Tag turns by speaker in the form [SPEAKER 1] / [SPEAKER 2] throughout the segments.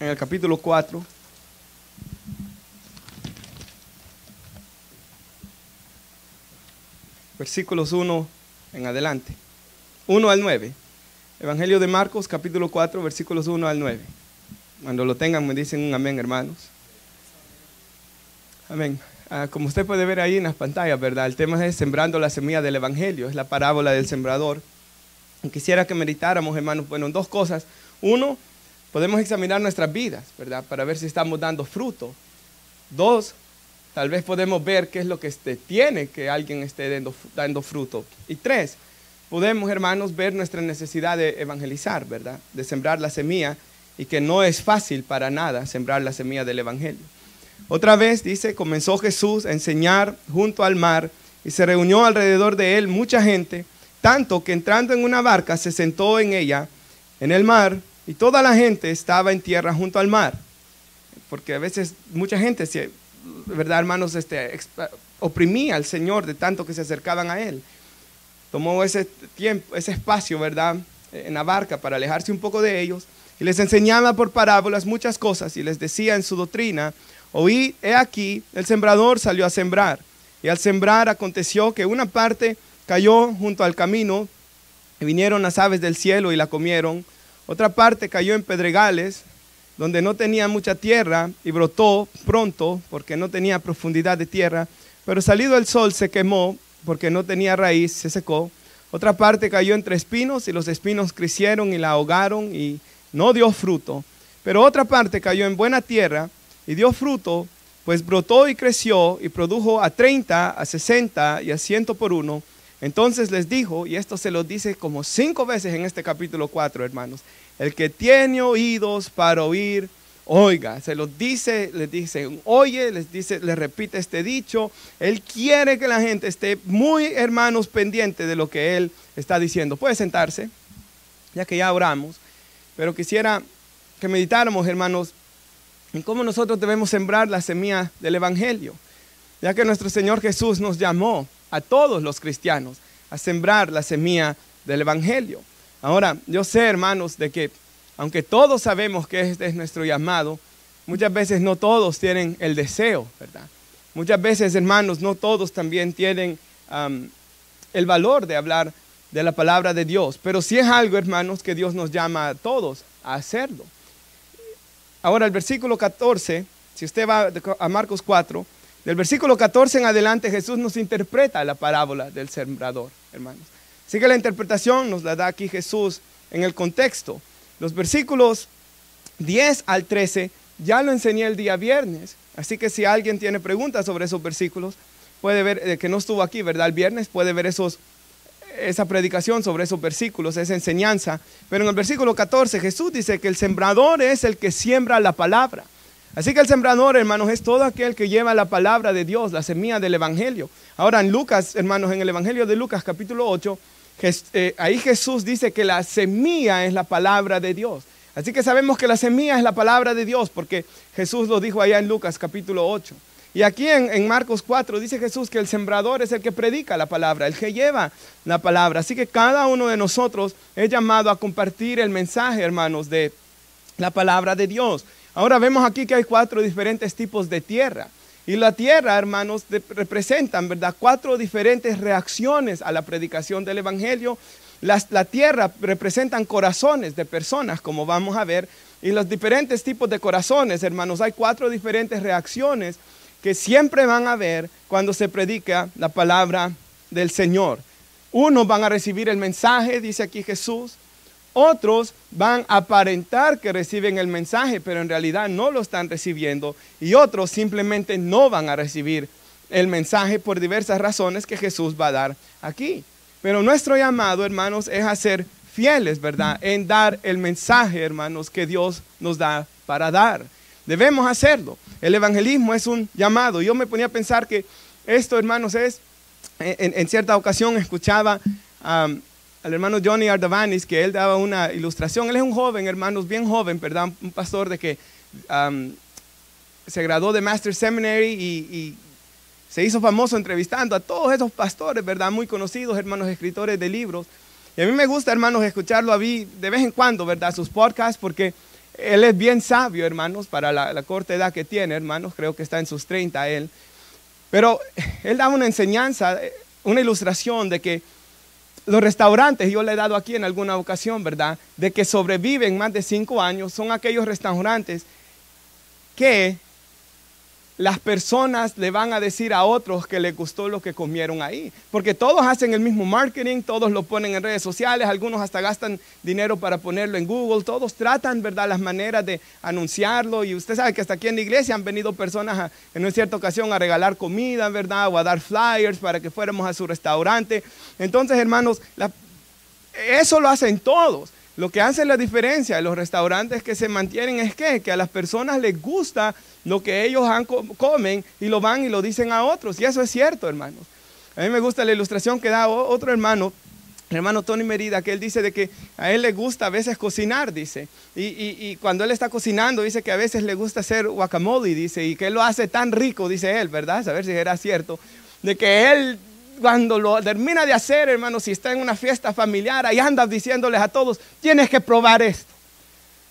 [SPEAKER 1] en el capítulo 4. Versículos 1 en adelante. 1 al 9. Evangelio de Marcos, capítulo 4, versículos 1 al 9. Cuando lo tengan me dicen un amén, hermanos. Amén. Como usted puede ver ahí en las pantallas, ¿verdad? El tema es sembrando la semilla del Evangelio. Es la parábola del sembrador. Y quisiera que meditáramos, hermanos, bueno, en dos cosas. Uno, podemos examinar nuestras vidas, ¿verdad? Para ver si estamos dando fruto. Dos, tal vez podemos ver qué es lo que tiene que alguien esté dando fruto. Y tres, podemos, hermanos, ver nuestra necesidad de evangelizar, ¿verdad? De sembrar la semilla, y que no es fácil para nada sembrar la semilla del Evangelio. Otra vez dice, comenzó Jesús a enseñar junto al mar, y se reunió alrededor de él mucha gente, tanto que entrando en una barca se sentó en ella, en el mar, y toda la gente estaba en tierra junto al mar. Porque a veces mucha gente, ¿verdad, hermanos? Oprimía al Señor de tanto que se acercaban a él. Tomó ese tiempo, ese espacio, ¿verdad?, en la barca para alejarse un poco de ellos, y les enseñaba por parábolas muchas cosas, y les decía en su doctrina: oí, he aquí, el sembrador salió a sembrar, y al sembrar aconteció que una parte cayó junto al camino, y vinieron las aves del cielo y la comieron. Otra parte cayó en pedregales, donde no tenía mucha tierra, y brotó pronto, porque no tenía profundidad de tierra, pero salido el sol se quemó, porque no tenía raíz, se secó. Otra parte cayó entre espinos, y los espinos crecieron y la ahogaron, y no dio fruto. Pero otra parte cayó en buena tierra, y dio fruto, pues brotó y creció, y produjo a 30, a 60 y a 100 por uno. Entonces les dijo, y esto se lo dice como 5 veces en este capítulo 4, hermanos: el que tiene oídos para oír, oiga. Se los dice, les dice, oye, les repite este dicho. Él quiere que la gente esté muy, hermanos, pendiente de lo que él está diciendo. Puede sentarse, ya que ya oramos, pero quisiera que meditáramos, hermanos, en cómo nosotros debemos sembrar la semilla del Evangelio, ya que nuestro Señor Jesús nos llamó a todos los cristianos a sembrar la semilla del Evangelio. Ahora, yo sé, hermanos, de que aunque todos sabemos que este es nuestro llamado, muchas veces no todos tienen el deseo, ¿verdad? Muchas veces, hermanos, no todos también tienen el valor de hablar de la palabra de Dios, pero sí es algo, hermanos, que Dios nos llama a todos a hacerlo. Ahora, el versículo 14, si usted va a Marcos 4, del versículo 14 en adelante, Jesús nos interpreta la parábola del sembrador, hermanos. Así que la interpretación nos la da aquí Jesús en el contexto. Los versículos 10 al 13 ya lo enseñé el día viernes, así que si alguien tiene preguntas sobre esos versículos, puede ver, que no estuvo aquí, ¿verdad?, el viernes, puede ver esa predicación sobre esos versículos, esa enseñanza. Pero en el versículo 14 Jesús dice que el sembrador es el que siembra la palabra. Así que el sembrador, hermanos, es todo aquel que lleva la palabra de Dios, la semilla del Evangelio. Ahora en Lucas, hermanos, en el Evangelio de Lucas capítulo 8, ahí Jesús dice que la semilla es la palabra de Dios. Así que sabemos que la semilla es la palabra de Dios, porque Jesús lo dijo allá en Lucas capítulo 8. Y aquí en Marcos 4 dice Jesús que el sembrador es el que predica la palabra, el que lleva la palabra. Así que cada uno de nosotros es llamado a compartir el mensaje, hermanos, de la palabra de Dios. Ahora vemos aquí que hay 4 diferentes tipos de tierra. Y la tierra, hermanos, representan, ¿verdad?, 4 diferentes reacciones a la predicación del Evangelio. La tierra representan corazones de personas, como vamos a ver. Y los diferentes tipos de corazones, hermanos, hay 4 diferentes reacciones que siempre van a haber cuando se predica la palabra del Señor. Unos van a recibir el mensaje, dice aquí Jesús. Otros van a aparentar que reciben el mensaje, pero en realidad no lo están recibiendo. Y otros simplemente no van a recibir el mensaje por diversas razones que Jesús va a dar aquí. Pero nuestro llamado, hermanos, es a ser fieles, ¿verdad?, en dar el mensaje, hermanos, que Dios nos da para dar. Debemos hacerlo. El evangelismo es un llamado. Yo me ponía a pensar que esto, hermanos, en cierta ocasión escuchaba al hermano Johnny Ardavanis, que él daba una ilustración. Él es un joven, hermanos, bien joven, ¿verdad?, un pastor de que se graduó de Master Seminary y se hizo famoso entrevistando a todos esos pastores, ¿verdad?, muy conocidos, hermanos, escritores de libros. Y a mí me gusta, hermanos, escucharlo a mí de vez en cuando, ¿verdad?, sus podcasts, porque Él es bien sabio, hermanos, para la corta edad que tiene, hermanos. Creo que está en sus 30 él. Pero él da una enseñanza, una ilustración de que los restaurantes, yo le he dado aquí en alguna ocasión, ¿verdad? De que sobreviven más de 5 años, son aquellos restaurantes que las personas le van a decir a otros que les gustó lo que comieron ahí. Porque todos hacen el mismo marketing, todos lo ponen en redes sociales, algunos hasta gastan dinero para ponerlo en Google, todos tratan, ¿verdad?, las maneras de anunciarlo. Y usted sabe que hasta aquí en la iglesia han venido personas en una cierta ocasión a regalar comida, ¿verdad?, o a dar flyers para que fuéramos a su restaurante. Entonces, hermanos, eso lo hacen todos. Lo que hace la diferencia de los restaurantes que se mantienen es que a las personas les gusta lo que ellos comen y lo van y lo dicen a otros. Y eso es cierto, hermanos. A mí me gusta la ilustración que da otro hermano, el hermano Tony Merida, que él dice de que a él le gusta a veces cocinar, dice. Y cuando él está cocinando, dice que a veces le gusta hacer guacamole, dice, y que él lo hace tan rico, dice él, ¿verdad? A ver si era cierto, de que él, cuando lo termina de hacer, hermano, si está en una fiesta familiar, ahí anda diciéndoles a todos, tienes que probar esto,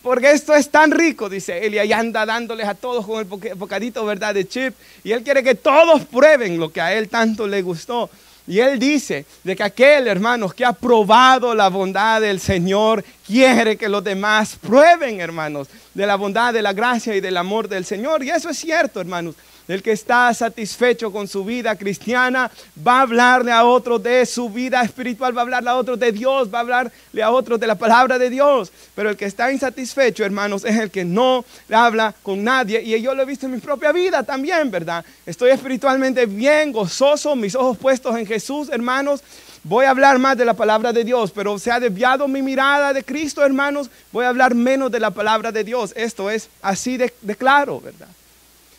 [SPEAKER 1] porque esto es tan rico, dice él, y ahí anda dándoles a todos con el bocadito, ¿verdad?, de chip, y él quiere que todos prueben lo que a él tanto le gustó. Y él dice de que aquel, hermanos, que ha probado la bondad del Señor, quiere que los demás prueben, hermanos, de la bondad, de la gracia y del amor del Señor. Y eso es cierto, hermanos. El que está satisfecho con su vida cristiana va a hablarle a otros de su vida espiritual, va a hablarle a otros de Dios, va a hablarle a otros de la palabra de Dios. Pero el que está insatisfecho, hermanos, es el que no habla con nadie. Y yo lo he visto en mi propia vida también, ¿verdad? Estoy espiritualmente bien gozoso, mis ojos puestos en Jesús, hermanos. Voy a hablar más de la palabra de Dios, pero se ha desviado mi mirada de Cristo, hermanos. Voy a hablar menos de la palabra de Dios. Esto es así de claro, ¿verdad?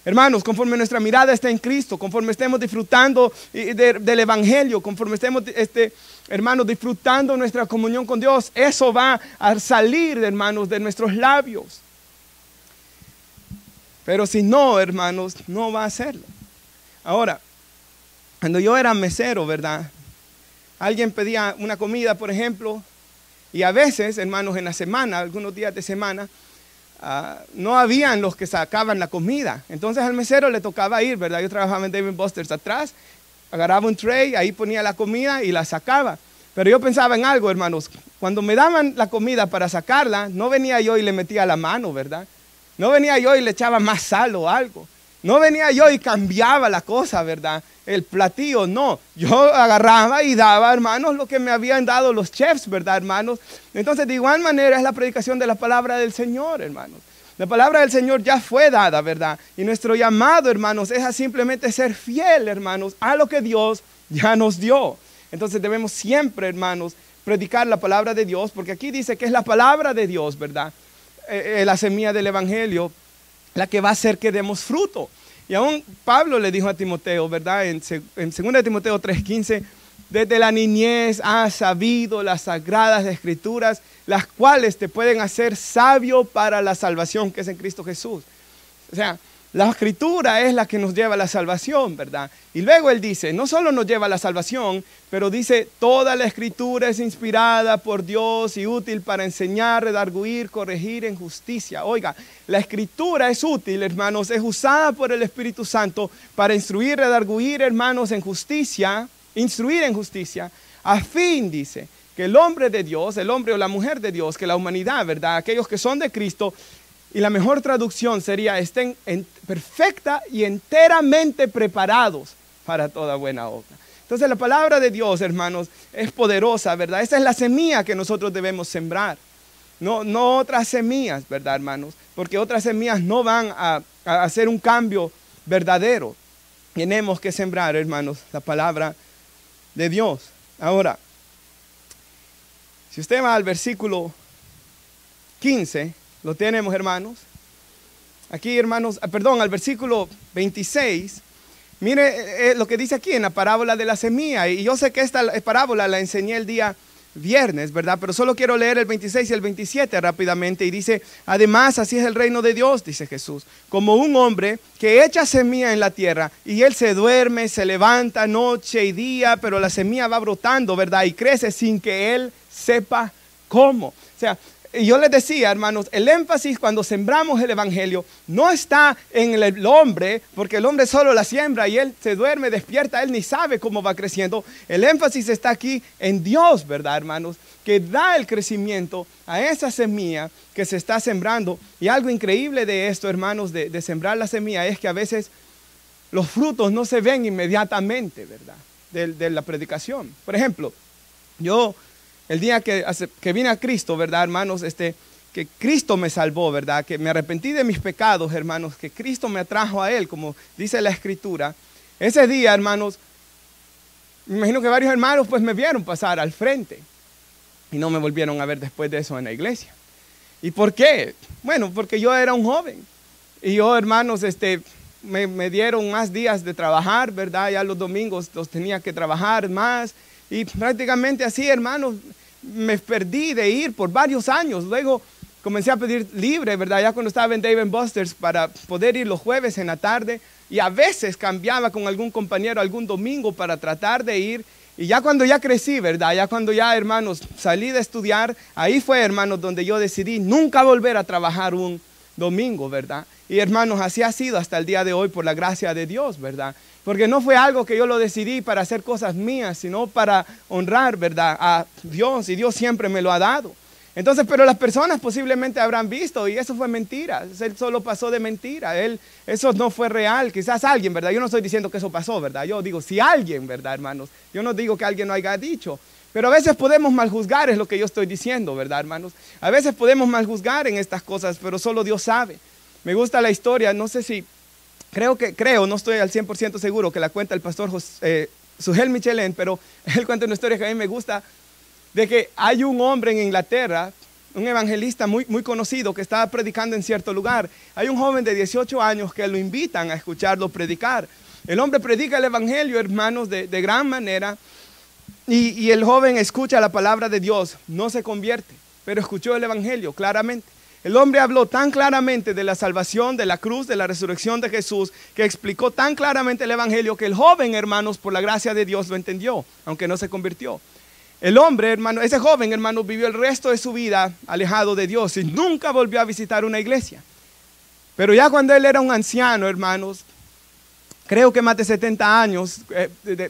[SPEAKER 1] Hermanos, conforme nuestra mirada está en Cristo, conforme estemos disfrutando del Evangelio, conforme estemos, hermanos, disfrutando nuestra comunión con Dios, eso va a salir, hermanos, de nuestros labios. Pero si no, hermanos, no va a hacerlo. Ahora, cuando yo era mesero, ¿verdad? Alguien pedía una comida, por ejemplo, y a veces, hermanos, en la semana, algunos días de semana, no habían los que sacaban la comida. Entonces al mesero le tocaba ir, ¿verdad? Yo trabajaba en Dave & Buster's atrás, agarraba un tray, ahí ponía la comida y la sacaba. Pero yo pensaba en algo, hermanos. Cuando me daban la comida para sacarla, no venía yo y le metía la mano, ¿verdad? No venía yo y le echaba más sal o algo. No venía yo y cambiaba la cosa, ¿verdad? El platillo, no. Yo agarraba y daba, hermanos, lo que me habían dado los chefs, ¿verdad, hermanos? Entonces, de igual manera es la predicación de la palabra del Señor, hermanos. La palabra del Señor ya fue dada, ¿verdad? Y nuestro llamado, hermanos, es a simplemente ser fiel, hermanos, a lo que Dios ya nos dio. Entonces debemos siempre, hermanos, predicar la palabra de Dios, porque aquí dice que es la palabra de Dios, ¿verdad? La semilla del Evangelio, la que va a hacer que demos fruto. Y aún Pablo le dijo a Timoteo, ¿verdad? En 2 Timoteo 3:15, desde la niñez has sabido las sagradas escrituras, las cuales te pueden hacer sabio para la salvación que es en Cristo Jesús. O sea, la escritura es la que nos lleva a la salvación, ¿verdad? Y luego él dice, no solo nos lleva a la salvación, pero dice, toda la escritura es inspirada por Dios y útil para enseñar, redarguir, corregir en justicia. Oiga, la escritura es útil, hermanos, es usada por el Espíritu Santo para instruir, redarguir, hermanos, en justicia, instruir en justicia, a fin, dice, que el hombre de Dios, el hombre o la mujer de Dios, que la humanidad, ¿verdad? Aquellos que son de Cristo. Y la mejor traducción sería, estén perfecta y enteramente preparados para toda buena obra. Entonces la palabra de Dios, hermanos, es poderosa, ¿verdad? Esa es la semilla que nosotros debemos sembrar. No otras semillas, ¿verdad, hermanos? Porque otras semillas no van a hacer un cambio verdadero. Tenemos que sembrar, hermanos, la palabra de Dios. Ahora, si usted va al versículo 15... ¿Lo tenemos, hermanos? Aquí, hermanos, al versículo 26. Mire lo que dice aquí en la parábola de la semilla. Y yo sé que esta parábola la enseñé el día viernes, ¿verdad? Pero solo quiero leer el 26 y el 27 rápidamente. Y dice, además, así es el reino de Dios, dice Jesús. Como un hombre que echa semilla en la tierra y él se duerme, se levanta noche y día, pero la semilla va brotando, ¿verdad? Y crece sin que él sepa cómo. O sea, yo les decía, hermanos, el énfasis cuando sembramos el evangelio no está en el hombre, porque el hombre solo la siembra y él se duerme, despierta, él ni sabe cómo va creciendo. El énfasis está aquí en Dios, ¿verdad, hermanos? Que da el crecimiento a esa semilla que se está sembrando. Y algo increíble de esto, hermanos, de sembrar la semilla, es que a veces los frutos no se ven inmediatamente, ¿verdad? De la predicación. Por ejemplo, yo, el día que vine a Cristo, ¿verdad, hermanos? Que Cristo me salvó, ¿verdad? Que me arrepentí de mis pecados, hermanos, que Cristo me atrajo a Él, como dice la Escritura. Ese día, hermanos, me imagino que varios hermanos pues me vieron pasar al frente y no me volvieron a ver después de eso en la iglesia. ¿Y por qué? Bueno, porque yo era un joven y yo, hermanos, me dieron más días de trabajar, ¿verdad? Ya los domingos los tenía que trabajar más y prácticamente así, hermanos, me perdí de ir por varios años. Luego comencé a pedir libre, ¿verdad? Ya cuando estaba en Dave & Buster's para poder ir los jueves en la tarde y a veces cambiaba con algún compañero algún domingo para tratar de ir. Y ya cuando ya crecí, ¿verdad? Ya cuando ya, hermanos, salí de estudiar, ahí fue, hermanos, donde yo decidí nunca volver a trabajar un domingo, ¿verdad? Y hermanos, así ha sido hasta el día de hoy por la gracia de Dios, ¿verdad? Porque no fue algo que yo lo decidí para hacer cosas mías, sino para honrar, ¿verdad? A Dios, y Dios siempre me lo ha dado. Entonces, pero las personas posiblemente habrán visto, y eso fue mentira, él solo pasó de mentira, eso no fue real, quizás alguien, ¿verdad? Yo no estoy diciendo que eso pasó, ¿verdad? Yo digo, si alguien, ¿verdad, hermanos? Yo no digo que alguien no haya dicho, pero a veces podemos maljuzgar, es lo que yo estoy diciendo, ¿verdad, hermanos? A veces podemos maljuzgar en estas cosas, pero solo Dios sabe. Me gusta la historia, no sé si, no estoy al 100% seguro que la cuenta el pastor Sugel Michelén, pero él cuenta una historia que a mí me gusta, de que hay un hombre en Inglaterra, un evangelista muy, muy conocido que estaba predicando en cierto lugar. Hay un joven de 18 años que lo invitan a escucharlo predicar. El hombre predica el evangelio, hermanos, de gran manera, y el joven escucha la palabra de Dios, no se convierte, pero escuchó el evangelio claramente. El hombre habló tan claramente de la salvación, de la cruz, de la resurrección de Jesús, que explicó tan claramente el evangelio que el joven, hermanos, por la gracia de Dios lo entendió, aunque no se convirtió. El hombre, hermano, ese joven, hermano, vivió el resto de su vida alejado de Dios y nunca volvió a visitar una iglesia. Pero ya cuando él era un anciano, hermanos, creo que más de 70 años,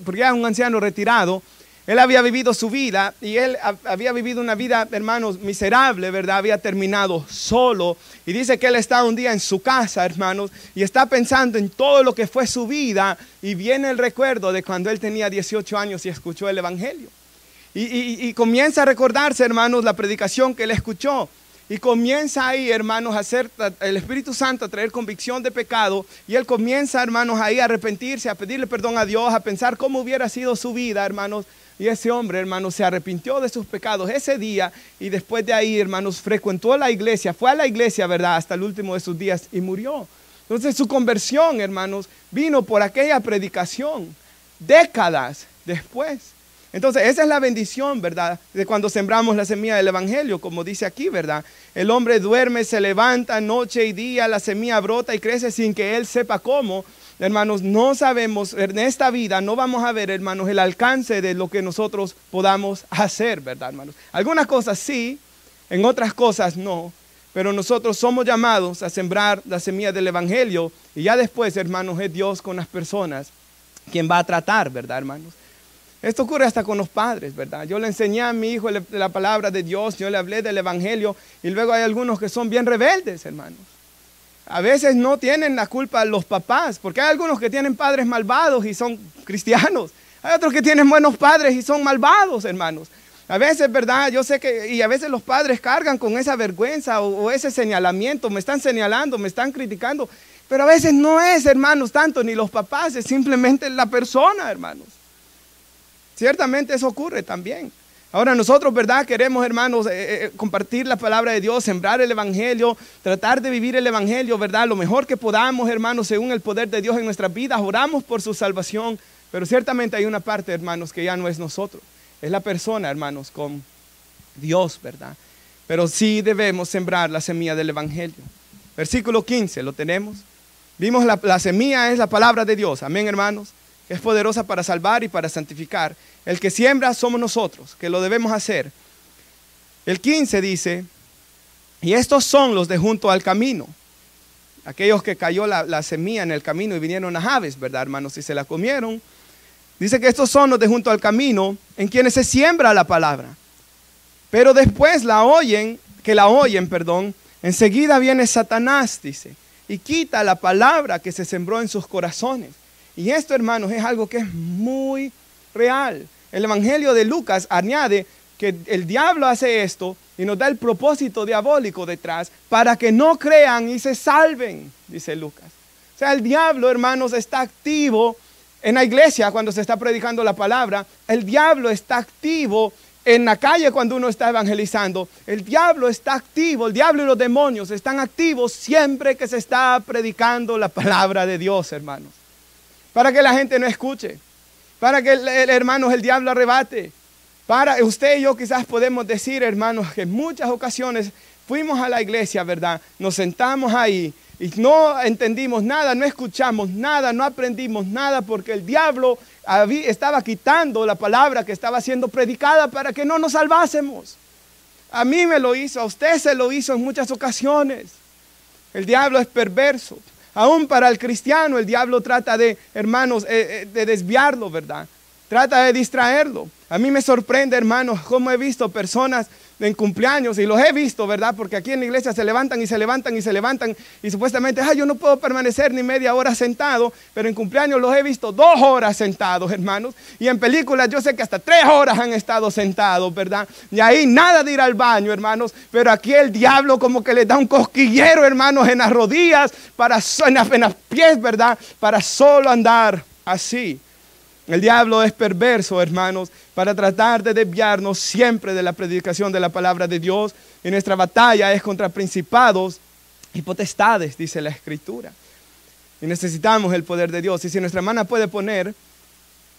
[SPEAKER 1] porque ya era un anciano retirado, él había vivido su vida y él había vivido una vida, hermanos, miserable, ¿verdad? Había terminado solo y dice que él está un día en su casa, hermanos, y está pensando en todo lo que fue su vida y viene el recuerdo de cuando él tenía 18 años y escuchó el evangelio. Y comienza a recordarse, hermanos, la predicación que él escuchó. Y comienza ahí, hermanos, a hacer el Espíritu Santo, a traer convicción de pecado. Y él comienza, hermanos, ahí a arrepentirse, a pedirle perdón a Dios, a pensar cómo hubiera sido su vida, hermanos. Y ese hombre, hermanos, se arrepintió de sus pecados ese día. Y después de ahí, hermanos, frecuentó la iglesia, fue a la iglesia, ¿verdad? Hasta el último de sus días y murió. Entonces su conversión, hermanos, vino por aquella predicación, décadas después. Entonces, esa es la bendición, ¿verdad? De cuando sembramos la semilla del evangelio, como dice aquí, ¿verdad? El hombre duerme, se levanta noche y día, la semilla brota y crece sin que él sepa cómo. Hermanos, no sabemos, en esta vida no vamos a ver, hermanos, el alcance de lo que nosotros podamos hacer, ¿verdad, hermanos? Algunas cosas sí, en otras cosas no, pero nosotros somos llamados a sembrar la semilla del evangelio y ya después, hermanos, es Dios con las personas quien va a tratar, ¿verdad, hermanos? Esto ocurre hasta con los padres, ¿verdad? Yo le enseñé a mi hijo la palabra de Dios, yo le hablé del evangelio y luego hay algunos que son bien rebeldes, hermanos. A veces no tienen la culpa los papás, porque hay algunos que tienen padres malvados y son cristianos. Hay otros que tienen buenos padres y son malvados, hermanos. A veces, ¿verdad? Yo sé y a veces los padres cargan con esa vergüenza o ese señalamiento, me están señalando, me están criticando. Pero a veces no es, hermanos, tanto ni los papás, es simplemente la persona, hermanos. Ciertamente eso ocurre también. Ahora nosotros, ¿verdad? Queremos, hermanos, compartir la palabra de Dios, sembrar el evangelio, tratar de vivir el evangelio, ¿verdad? Lo mejor que podamos, hermanos, según el poder de Dios en nuestras vidas. Oramos por su salvación, pero ciertamente hay una parte, hermanos, que ya no es nosotros. Es la persona, hermanos, con Dios, ¿verdad? Pero sí debemos sembrar la semilla del evangelio. Versículo 15, ¿lo tenemos? Vimos la semilla es la palabra de Dios. Amén, hermanos. Es poderosa para salvar y para santificar. El que siembra somos nosotros, que lo debemos hacer. El 15 dice, Y estos son los de junto al camino. Aquellos que cayó la semilla en el camino y vinieron las aves, ¿verdad, hermanos? Y se la comieron. Dice que estos son los de junto al camino, en quienes se siembra la palabra. Pero después la oyen, enseguida viene Satanás, dice, y quita la palabra que se sembró en sus corazones. Y esto, hermanos, es algo que es muy real. El Evangelio de Lucas añade que el diablo hace esto y nos da el propósito diabólico detrás para que no crean y se salven, dice Lucas. O sea, el diablo, hermanos, está activo en la iglesia cuando se está predicando la palabra. El diablo está activo en la calle cuando uno está evangelizando. El diablo está activo, el diablo y los demonios están activos siempre que se está predicando la palabra de Dios, hermanos. Para que la gente no escuche, para que, hermanos, el diablo arrebate. Para usted y yo quizás podemos decir, hermanos, que en muchas ocasiones fuimos a la iglesia, ¿verdad? Nos sentamos ahí y no entendimos nada, no escuchamos nada, no aprendimos nada porque el diablo estaba quitando la palabra que estaba siendo predicada para que no nos salvásemos. A mí me lo hizo, a usted se lo hizo en muchas ocasiones. El diablo es perverso. Aún para el cristiano el diablo trata de, hermanos, de desviarlo, ¿verdad? Trata de distraerlo. A mí me sorprende, hermanos, cómo he visto personas en cumpleaños, y los he visto, ¿verdad? Porque aquí en la iglesia se levantan y se levantan y se levantan y supuestamente, yo no puedo permanecer ni media hora sentado, pero en cumpleaños los he visto 2 horas sentados, hermanos, y en películas yo sé que hasta 3 horas han estado sentados, ¿verdad? Y ahí nada de ir al baño, hermanos, pero aquí el diablo como que les da un cosquillero, hermanos, en las rodillas, en los pies, ¿verdad? Para solo andar así. El diablo es perverso, hermanos, para tratar de desviarnos siempre de la predicación de la palabra de Dios. Y nuestra batalla es contra principados y potestades, dice la Escritura. Y necesitamos el poder de Dios. Y si nuestra hermana puede poner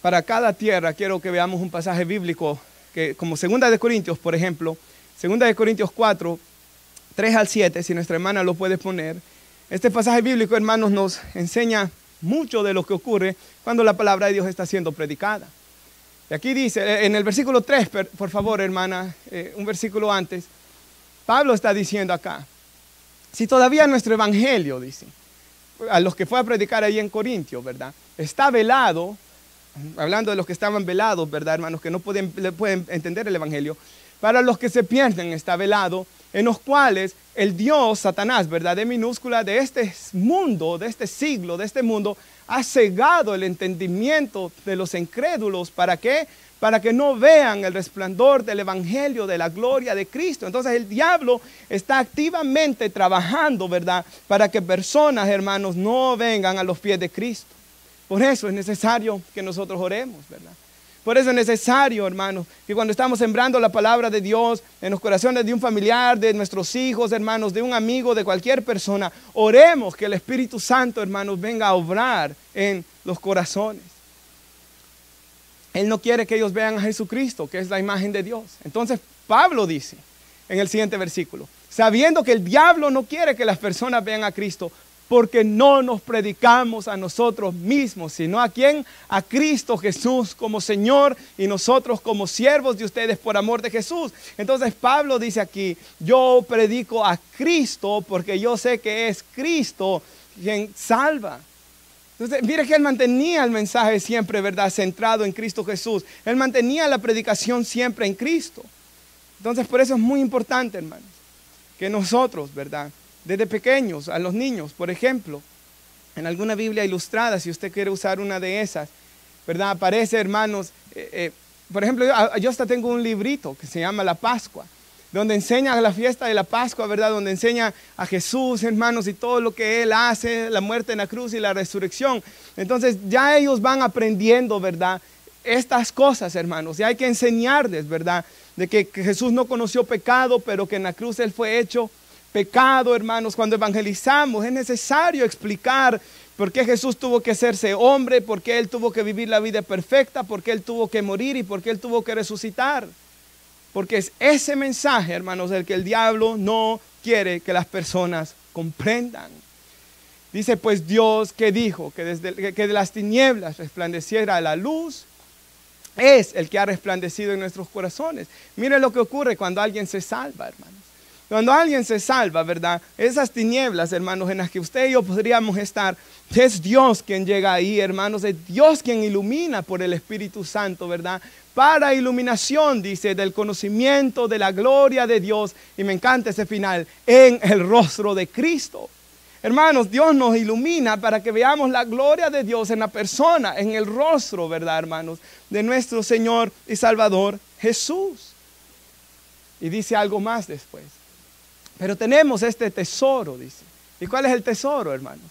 [SPEAKER 1] para cada tierra, quiero que veamos un pasaje bíblico, que como 2 Corintios, por ejemplo, 2 Corintios 4, 3 al 7, si nuestra hermana lo puede poner. Este pasaje bíblico, hermanos, nos enseña mucho de lo que ocurre cuando la palabra de Dios está siendo predicada. Y aquí dice, en el versículo 3, por favor, hermana, un versículo antes, Pablo está diciendo acá, si todavía nuestro evangelio, dice, a los que fue a predicar ahí en Corintio, ¿verdad? Está velado, hablando de los que estaban velados, ¿verdad, hermanos? Que no pueden entender el evangelio. Para los que se pierden está velado, en los cuales el Dios, Satanás, ¿verdad? De minúscula, de este mundo, de este siglo, de este mundo, ha cegado el entendimiento de los incrédulos. ¿Para qué? Para que no vean el resplandor del evangelio, de la gloria de Cristo. Entonces el diablo está activamente trabajando, ¿verdad? Para que personas, hermanos, no vengan a los pies de Cristo. Por eso es necesario que nosotros oremos, ¿verdad? Por eso es necesario, hermanos, que cuando estamos sembrando la palabra de Dios en los corazones de un familiar, de nuestros hijos, hermanos, de un amigo, de cualquier persona, oremos que el Espíritu Santo, hermanos, venga a obrar en los corazones. Él no quiere que ellos vean a Jesucristo, que es la imagen de Dios. Entonces Pablo dice en el siguiente versículo, sabiendo que el diablo no quiere que las personas vean a Cristo, porque no nos predicamos a nosotros mismos, sino a ¿quién? A Cristo Jesús como Señor y nosotros como siervos de ustedes por amor de Jesús. Entonces Pablo dice aquí, yo predico a Cristo porque yo sé que es Cristo quien salva. Entonces, mire que él mantenía el mensaje siempre, ¿verdad? Centrado en Cristo Jesús. Él mantenía la predicación siempre en Cristo. Entonces, por eso es muy importante, hermanos, que nosotros, ¿verdad? Desde pequeños, a los niños, por ejemplo, en alguna Biblia ilustrada, si usted quiere usar una de esas, ¿verdad? Aparece, hermanos, por ejemplo, yo hasta tengo un librito que se llama La Pascua, donde enseña la fiesta de la Pascua, ¿verdad? Donde enseña a Jesús, hermanos, y todo lo que Él hace, la muerte en la cruz y la resurrección. Entonces ya ellos van aprendiendo, ¿verdad? Estas cosas, hermanos, y hay que enseñarles, ¿verdad? De que Jesús no conoció pecado, pero que en la cruz Él fue hecho pecado, hermanos. Cuando evangelizamos es necesario explicar por qué Jesús tuvo que hacerse hombre, por qué Él tuvo que vivir la vida perfecta, por qué Él tuvo que morir y por qué Él tuvo que resucitar. Porque es ese mensaje, hermanos, el que el diablo no quiere que las personas comprendan. Dice, pues Dios que dijo que de las tinieblas resplandeciera la luz, es el que ha resplandecido en nuestros corazones. Mire lo que ocurre cuando alguien se salva, hermanos. Cuando alguien se salva, ¿verdad? Esas tinieblas, hermanos, en las que usted y yo podríamos estar, es Dios quien llega ahí, hermanos. Es Dios quien ilumina por el Espíritu Santo, ¿verdad? Para iluminación, dice, del conocimiento de la gloria de Dios. Y me encanta ese final, en el rostro de Cristo. Hermanos, Dios nos ilumina para que veamos la gloria de Dios en la persona, en el rostro, ¿verdad, hermanos? De nuestro Señor y Salvador Jesús. Y dice algo más después. Pero tenemos este tesoro, dice. ¿Y cuál es el tesoro, hermanos?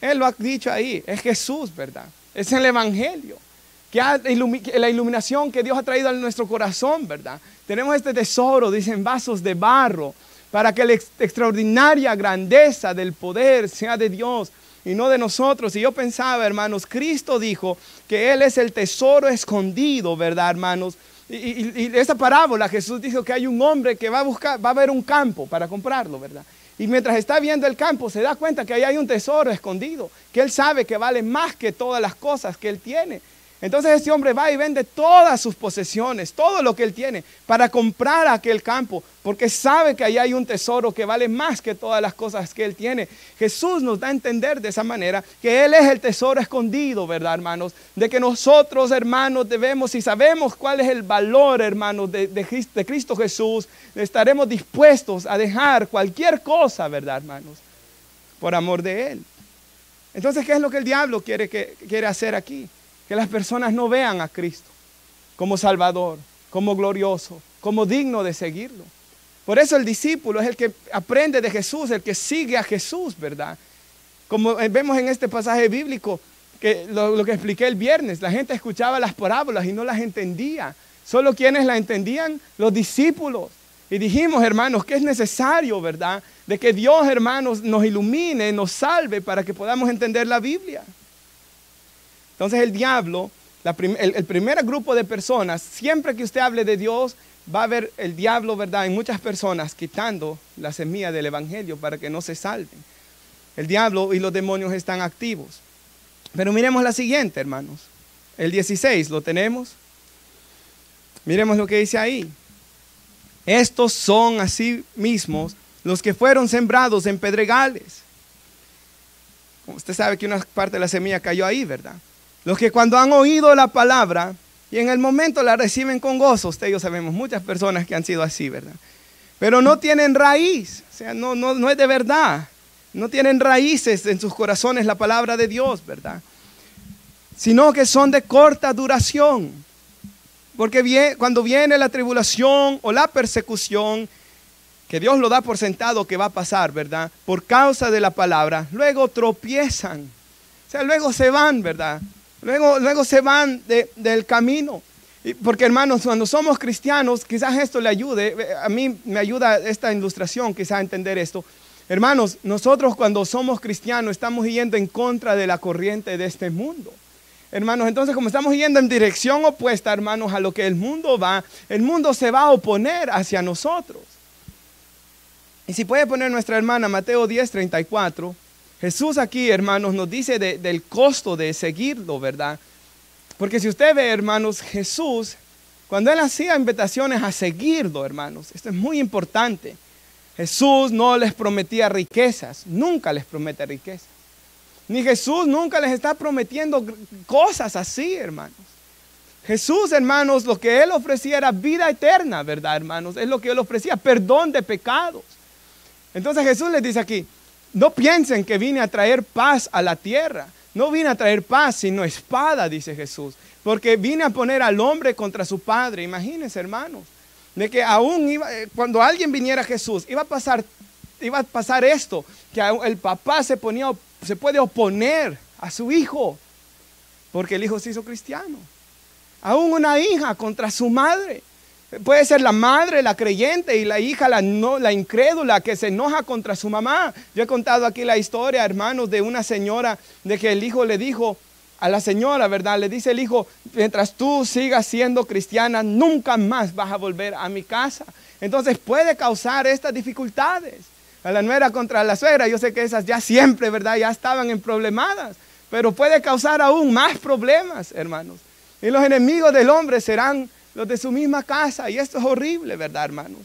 [SPEAKER 1] Él lo ha dicho ahí, es Jesús, ¿verdad? Es el Evangelio. La iluminación que Dios ha traído a nuestro corazón, ¿verdad? Tenemos este tesoro, dice, en vasos de barro, para que la extraordinaria grandeza del poder sea de Dios y no de nosotros. Y yo pensaba, hermanos, Cristo dijo que Él es el tesoro escondido, ¿verdad, hermanos? Y esa parábola, Jesús dijo que hay un hombre que va a ver un campo para comprarlo, ¿verdad? Y mientras está viendo el campo, se da cuenta que ahí hay un tesoro escondido, que él sabe que vale más que todas las cosas que él tiene. Entonces ese hombre va y vende todas sus posesiones, todo lo que él tiene, para comprar aquel campo, porque sabe que ahí hay un tesoro que vale más que todas las cosas que él tiene. Jesús nos da a entender de esa manera que Él es el tesoro escondido, ¿verdad, hermanos? De que nosotros, hermanos, debemos, si sabemos cuál es el valor, hermanos, de Cristo Jesús, estaremos dispuestos a dejar cualquier cosa, ¿verdad, hermanos? Por amor de Él. Entonces, ¿qué es lo que el diablo quiere hacer aquí? Que las personas no vean a Cristo como Salvador, como glorioso, como digno de seguirlo. Por eso el discípulo es el que aprende de Jesús, el que sigue a Jesús, ¿verdad? Como vemos en este pasaje bíblico, que lo que expliqué el viernes, la gente escuchaba las parábolas y no las entendía. Solo quienes las entendían, los discípulos. Y dijimos, hermanos, que es necesario, ¿verdad? De que Dios, hermanos, nos ilumine, nos salve para que podamos entender la Biblia. Entonces el diablo, el primer grupo de personas, siempre que usted hable de Dios, va a ver el diablo, ¿verdad? En muchas personas quitando la semilla del evangelio para que no se salven. El diablo y los demonios están activos. Pero miremos la siguiente, hermanos. El 16, ¿lo tenemos? Miremos lo que dice ahí. Estos son así mismos los que fueron sembrados en pedregales. Usted sabe que una parte de la semilla cayó ahí, ¿verdad? Los que cuando han oído la palabra y en el momento la reciben con gozo, usted y yo sabemos muchas personas que han sido así, ¿verdad? Pero no tienen raíz, o sea, no es de verdad. No tienen raíces en sus corazones la palabra de Dios, ¿verdad? Sino que son de corta duración. Porque cuando viene la tribulación o la persecución, que Dios lo da por sentado que va a pasar, ¿verdad? Por causa de la palabra, luego tropiezan. O sea, luego se van, ¿verdad? Luego se van del camino. Porque, hermanos, cuando somos cristianos, quizás esto le ayude. A mí me ayuda esta ilustración, quizás a entender esto. Hermanos, nosotros cuando somos cristianos estamos yendo en contra de la corriente de este mundo. Hermanos, entonces como estamos yendo en dirección opuesta, hermanos, a lo que el mundo se va a oponer hacia nosotros. Y si puede poner nuestra hermana Mateo 10:34, Jesús aquí, hermanos, nos dice del costo de seguirlo, ¿verdad? Porque si usted ve, hermanos, Jesús, cuando Él hacía invitaciones a seguirlo, hermanos, esto es muy importante. Jesús no les prometía riquezas, nunca les promete riquezas. Ni Jesús nunca les está prometiendo cosas así, hermanos. Jesús, hermanos, lo que Él ofrecía era vida eterna, ¿verdad, hermanos? Es lo que Él ofrecía, perdón de pecados. Entonces Jesús les dice aquí, no piensen que vine a traer paz a la tierra. No vine a traer paz, sino espada, dice Jesús. Porque vine a poner al hombre contra su padre. Imagínense, hermanos, de que aún cuando alguien viniera a Jesús, iba a pasar esto, que el papá se puede oponer a su hijo, porque el hijo se hizo cristiano. Aún una hija contra su madre. Puede ser la madre, la creyente, y la hija, la incrédula, que se enoja contra su mamá. Yo he contado aquí la historia, hermanos, de una señora, de que el hijo le dijo a la señora, ¿verdad? Le dice el hijo, mientras tú sigas siendo cristiana, nunca más vas a volver a mi casa. Entonces puede causar estas dificultades. A la nuera contra la suegra, yo sé que esas ya siempre, ¿verdad? Ya estaban emproblemadas, pero puede causar aún más problemas, hermanos. Y los enemigos del hombre serán los de su misma casa, y esto es horrible, ¿verdad, hermanos?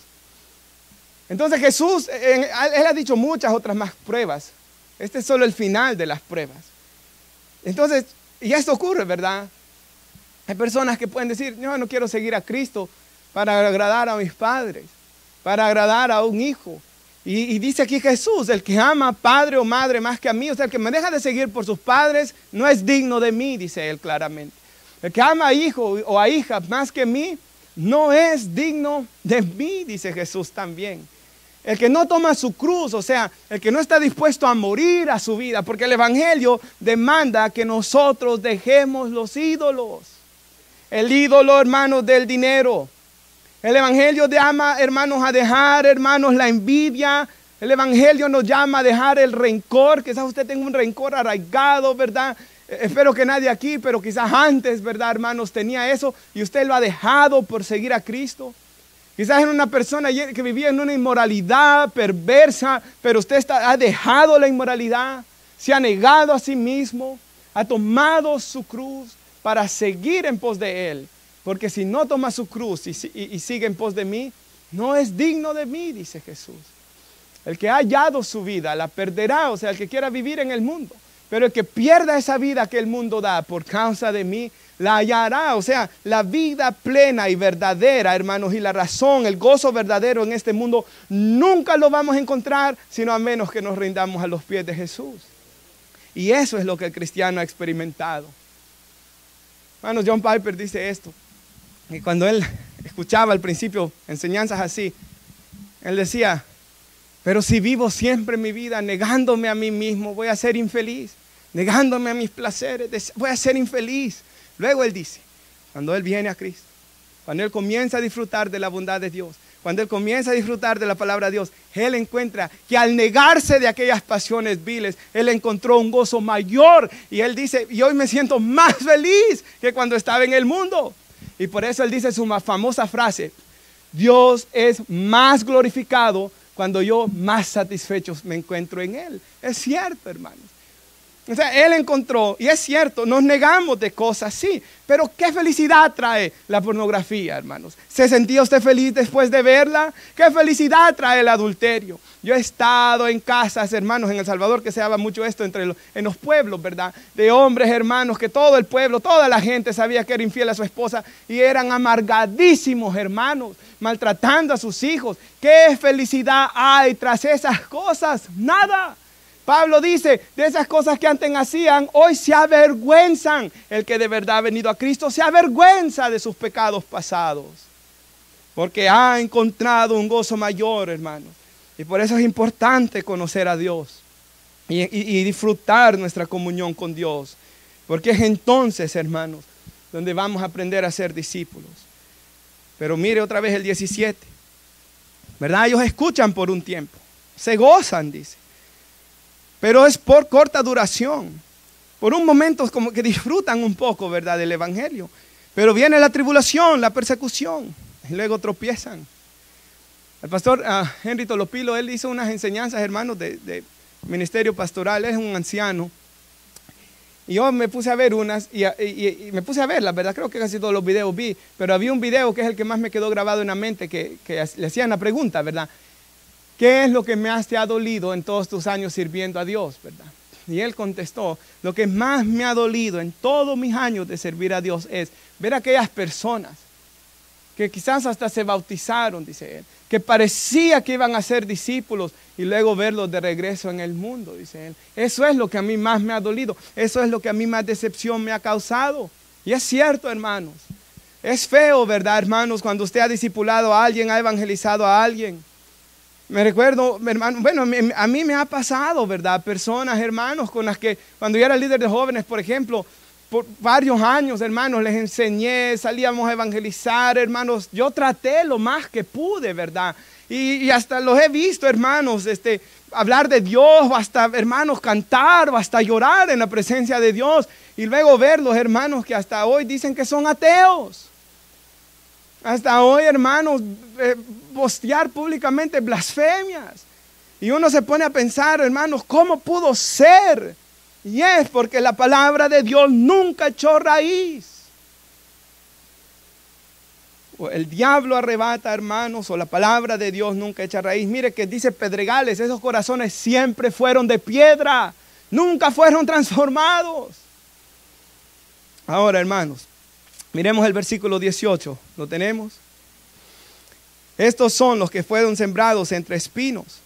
[SPEAKER 1] Entonces Jesús, Él ha dicho muchas otras más pruebas. Este es solo el final de las pruebas. Entonces, y esto ocurre, ¿verdad? Hay personas que pueden decir, yo no quiero seguir a Cristo para agradar a mis padres, para agradar a un hijo. Y dice aquí Jesús, el que ama a padre o madre más que a mí, o sea, el que me deja de seguir por sus padres, no es digno de mí, dice él claramente. El que ama a hijo o a hija más que mí, no es digno de mí, dice Jesús también. El que no toma su cruz, o sea, el que no está dispuesto a morir a su vida, porque el Evangelio demanda que nosotros dejemos los ídolos. El ídolo, hermanos, del dinero. El Evangelio llama, hermanos, a dejar, hermanos, la envidia. El Evangelio nos llama a dejar el rencor. Quizás usted tenga un rencor arraigado, ¿verdad? Espero que nadie aquí, pero quizás antes, ¿verdad, hermanos? Tenía eso y usted lo ha dejado por seguir a Cristo. Quizás era una persona que vivía en una inmoralidad perversa, pero usted ha dejado la inmoralidad, se ha negado a sí mismo, ha tomado su cruz para seguir en pos de Él. Porque si no toma su cruz y sigue en pos de mí, no es digno de mí, dice Jesús. El que ha hallado su vida la perderá, o sea, el que quiera vivir en el mundo. Pero el que pierda esa vida que el mundo da por causa de mí, la hallará. O sea, la vida plena y verdadera, hermanos, y la razón, el gozo verdadero en este mundo, nunca lo vamos a encontrar, sino a menos que nos rindamos a los pies de Jesús. Y eso es lo que el cristiano ha experimentado. Hermanos, John Piper dice esto. Y cuando él escuchaba al principio enseñanzas así, él decía, pero si vivo siempre mi vida negándome a mí mismo, voy a ser infeliz. Negándome a mis placeres, voy a ser infeliz. Luego él dice, cuando él viene a Cristo, cuando él comienza a disfrutar de la bondad de Dios, cuando él comienza a disfrutar de la palabra de Dios, él encuentra que al negarse de aquellas pasiones viles, él encontró un gozo mayor. Y él dice, y hoy me siento más feliz que cuando estaba en el mundo. Y por eso él dice su más famosa frase, Dios es más glorificado cuando yo más satisfecho me encuentro en Él. Es cierto, hermanos. O sea, Él encontró, y es cierto, nos negamos de cosas, sí, pero ¿qué felicidad trae la pornografía, hermanos? ¿Se sentía usted feliz después de verla? ¿Qué felicidad trae el adulterio? Yo he estado en casas, hermanos, en El Salvador, que se daba mucho esto en los pueblos, ¿verdad? De hombres, hermanos, que todo el pueblo, toda la gente sabía que era infiel a su esposa y eran amargadísimos, hermanos, maltratando a sus hijos. ¿Qué felicidad hay tras esas cosas? Nada. Pablo dice, de esas cosas que antes hacían, hoy se avergüenzan. El que de verdad ha venido a Cristo se avergüenza de sus pecados pasados. Porque ha encontrado un gozo mayor, hermanos. Y por eso es importante conocer a Dios y disfrutar nuestra comunión con Dios. Porque es entonces, hermanos, donde vamos a aprender a ser discípulos. Pero mire otra vez el 17. ¿Verdad? Ellos escuchan por un tiempo. Se gozan, dice. Pero es por corta duración. Por un momento como que disfrutan un poco, ¿verdad?, del Evangelio. Pero viene la tribulación, la persecución. Y luego tropiezan. El pastor Henry Tolopilo, él hizo unas enseñanzas, hermanos, de ministerio pastoral. Él es un anciano. Y yo me puse a ver unas y me puse a verlas, ¿verdad? Creo que casi todos los videos vi. Pero había un video que es el que más me quedó grabado en la mente, que le hacían la pregunta, ¿verdad? ¿Qué es lo que más te ha dolido en todos tus años sirviendo a Dios, verdad? Y él contestó, lo que más me ha dolido en todos mis años de servir a Dios es ver a aquellas personas que quizás hasta se bautizaron, dice él, que parecía que iban a ser discípulos y luego verlos de regreso en el mundo, dice él. Eso es lo que a mí más me ha dolido, eso es lo que a mí más decepción me ha causado. Y es cierto, hermanos, es feo, ¿verdad, hermanos? Cuando usted ha discipulado a alguien, ha evangelizado a alguien. Me recuerdo, hermano, bueno, a mí me ha pasado, ¿verdad? Personas, hermanos, con las que cuando yo era líder de jóvenes, por ejemplo, por varios años, hermanos, les enseñé, salíamos a evangelizar, hermanos. Yo traté lo más que pude, ¿verdad? Y hasta los he visto, hermanos, hablar de Dios, o hasta, hermanos, cantar, o hasta llorar en la presencia de Dios. Y luego ver los hermanos que hasta hoy dicen que son ateos. Hasta hoy, hermanos, postear públicamente blasfemias. Y uno se pone a pensar, hermanos, ¿cómo pudo ser? Y es porque la palabra de Dios nunca echó raíz. el diablo arrebata, hermanos, o la palabra de Dios nunca echa raíz. Mire que dice pedregales, esos corazones siempre fueron de piedra, nunca fueron transformados. Ahora, hermanos, miremos el versículo 18, ¿lo tenemos? Estos son los que fueron sembrados entre espinos,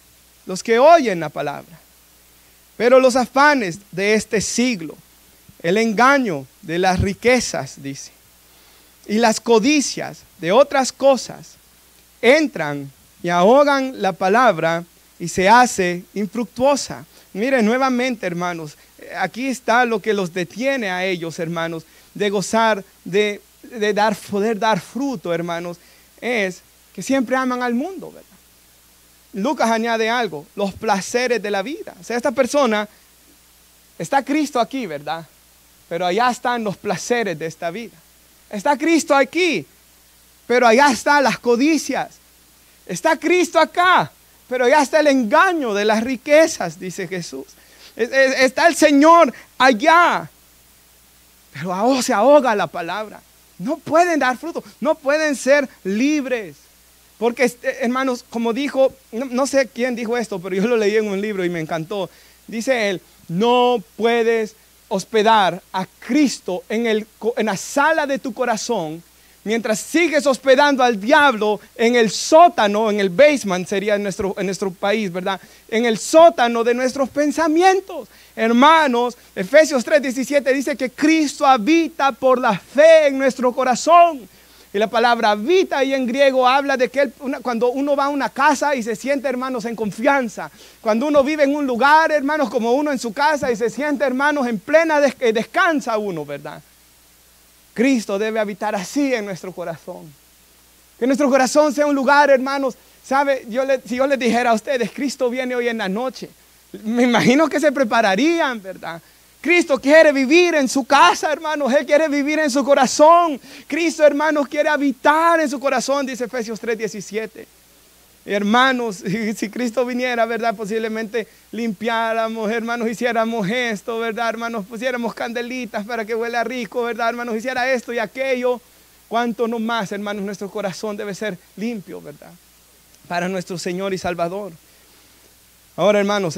[SPEAKER 1] los que oyen la palabra. Pero los afanes de este siglo, el engaño de las riquezas, dice, y las codicias de otras cosas, entran y ahogan la palabra y se hace infructuosa. Miren nuevamente, hermanos, aquí está lo que los detiene a ellos, hermanos, de gozar, de poder dar fruto, hermanos, es que siempre aman al mundo, ¿verdad? Lucas añade algo, los placeres de la vida. O sea, esta persona, está Cristo aquí, ¿verdad? Pero allá están los placeres de esta vida. Está Cristo aquí, pero allá están las codicias. Está Cristo acá, pero allá está el engaño de las riquezas, dice Jesús. Está el Señor allá, pero se ahoga la palabra. No pueden dar fruto, no pueden ser libres. Porque, hermanos, como dijo, no sé quién dijo esto, pero yo lo leí en un libro y me encantó. Dice él, no puedes hospedar a Cristo en la sala de tu corazón mientras sigues hospedando al diablo en el sótano, en el basement sería en nuestro país, ¿verdad? En el sótano de nuestros pensamientos. Hermanos, Efesios 3:17 dice que Cristo habita por la fe en nuestro corazón. Y la palabra habita ahí en griego habla de que cuando uno va a una casa y se siente, hermanos, en confianza. Cuando uno vive en un lugar, hermanos, como uno en su casa y se siente, hermanos, en plena descansa uno, ¿verdad? Cristo debe habitar así en nuestro corazón. Que nuestro corazón sea un lugar, hermanos. ¿Sabe? Si yo les dijera a ustedes, Cristo viene hoy en la noche, me imagino que se prepararían, ¿verdad? Cristo quiere vivir en su casa, hermanos. Él quiere vivir en su corazón. Cristo, hermanos, quiere habitar en su corazón, dice Efesios 3:17. Hermanos, si Cristo viniera, ¿verdad? Posiblemente limpiáramos, hermanos, hiciéramos esto, ¿verdad? Hermanos, pusiéramos candelitas para que huela rico, ¿verdad? Hermanos, hiciera esto y aquello. Cuánto no más, hermanos, nuestro corazón debe ser limpio, ¿verdad? Para nuestro Señor y Salvador. Ahora, hermanos,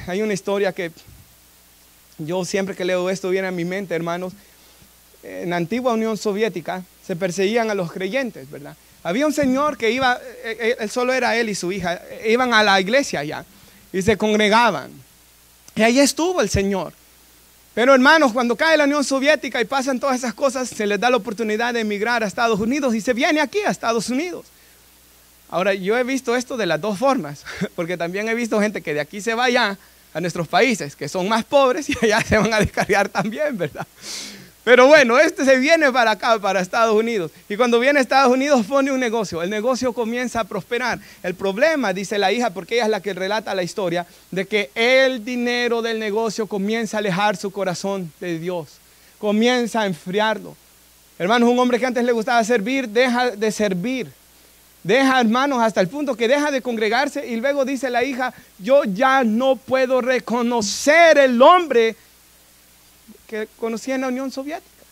[SPEAKER 1] hay una historia que yo siempre que leo esto viene a mi mente, hermanos. En la antigua Unión Soviética se perseguían a los creyentes, ¿verdad? Había un señor que iba, él solo era él y su hija, iban a la iglesia allá y se congregaban. Y ahí estuvo el Señor. Pero hermanos, cuando cae la Unión Soviética y pasan todas esas cosas, se les da la oportunidad de emigrar a Estados Unidos y se viene aquí a Estados Unidos. Ahora, yo he visto esto de las dos formas, porque también he visto gente que de aquí se va allá a nuestros países, que son más pobres y allá se van a descarriar también, ¿verdad? Pero bueno, se viene para acá, para Estados Unidos. Y cuando viene a Estados Unidos pone un negocio. El negocio comienza a prosperar. El problema, dice la hija, porque ella es la que relata la historia, de que el dinero del negocio comienza a alejar su corazón de Dios. Comienza a enfriarlo. Hermanos, un hombre que antes le gustaba servir, deja de servir. Deja, hermanos, hasta el punto que deja de congregarse y luego dice la hija, yo ya no puedo reconocer el hombre que conocía en la Unión Soviética.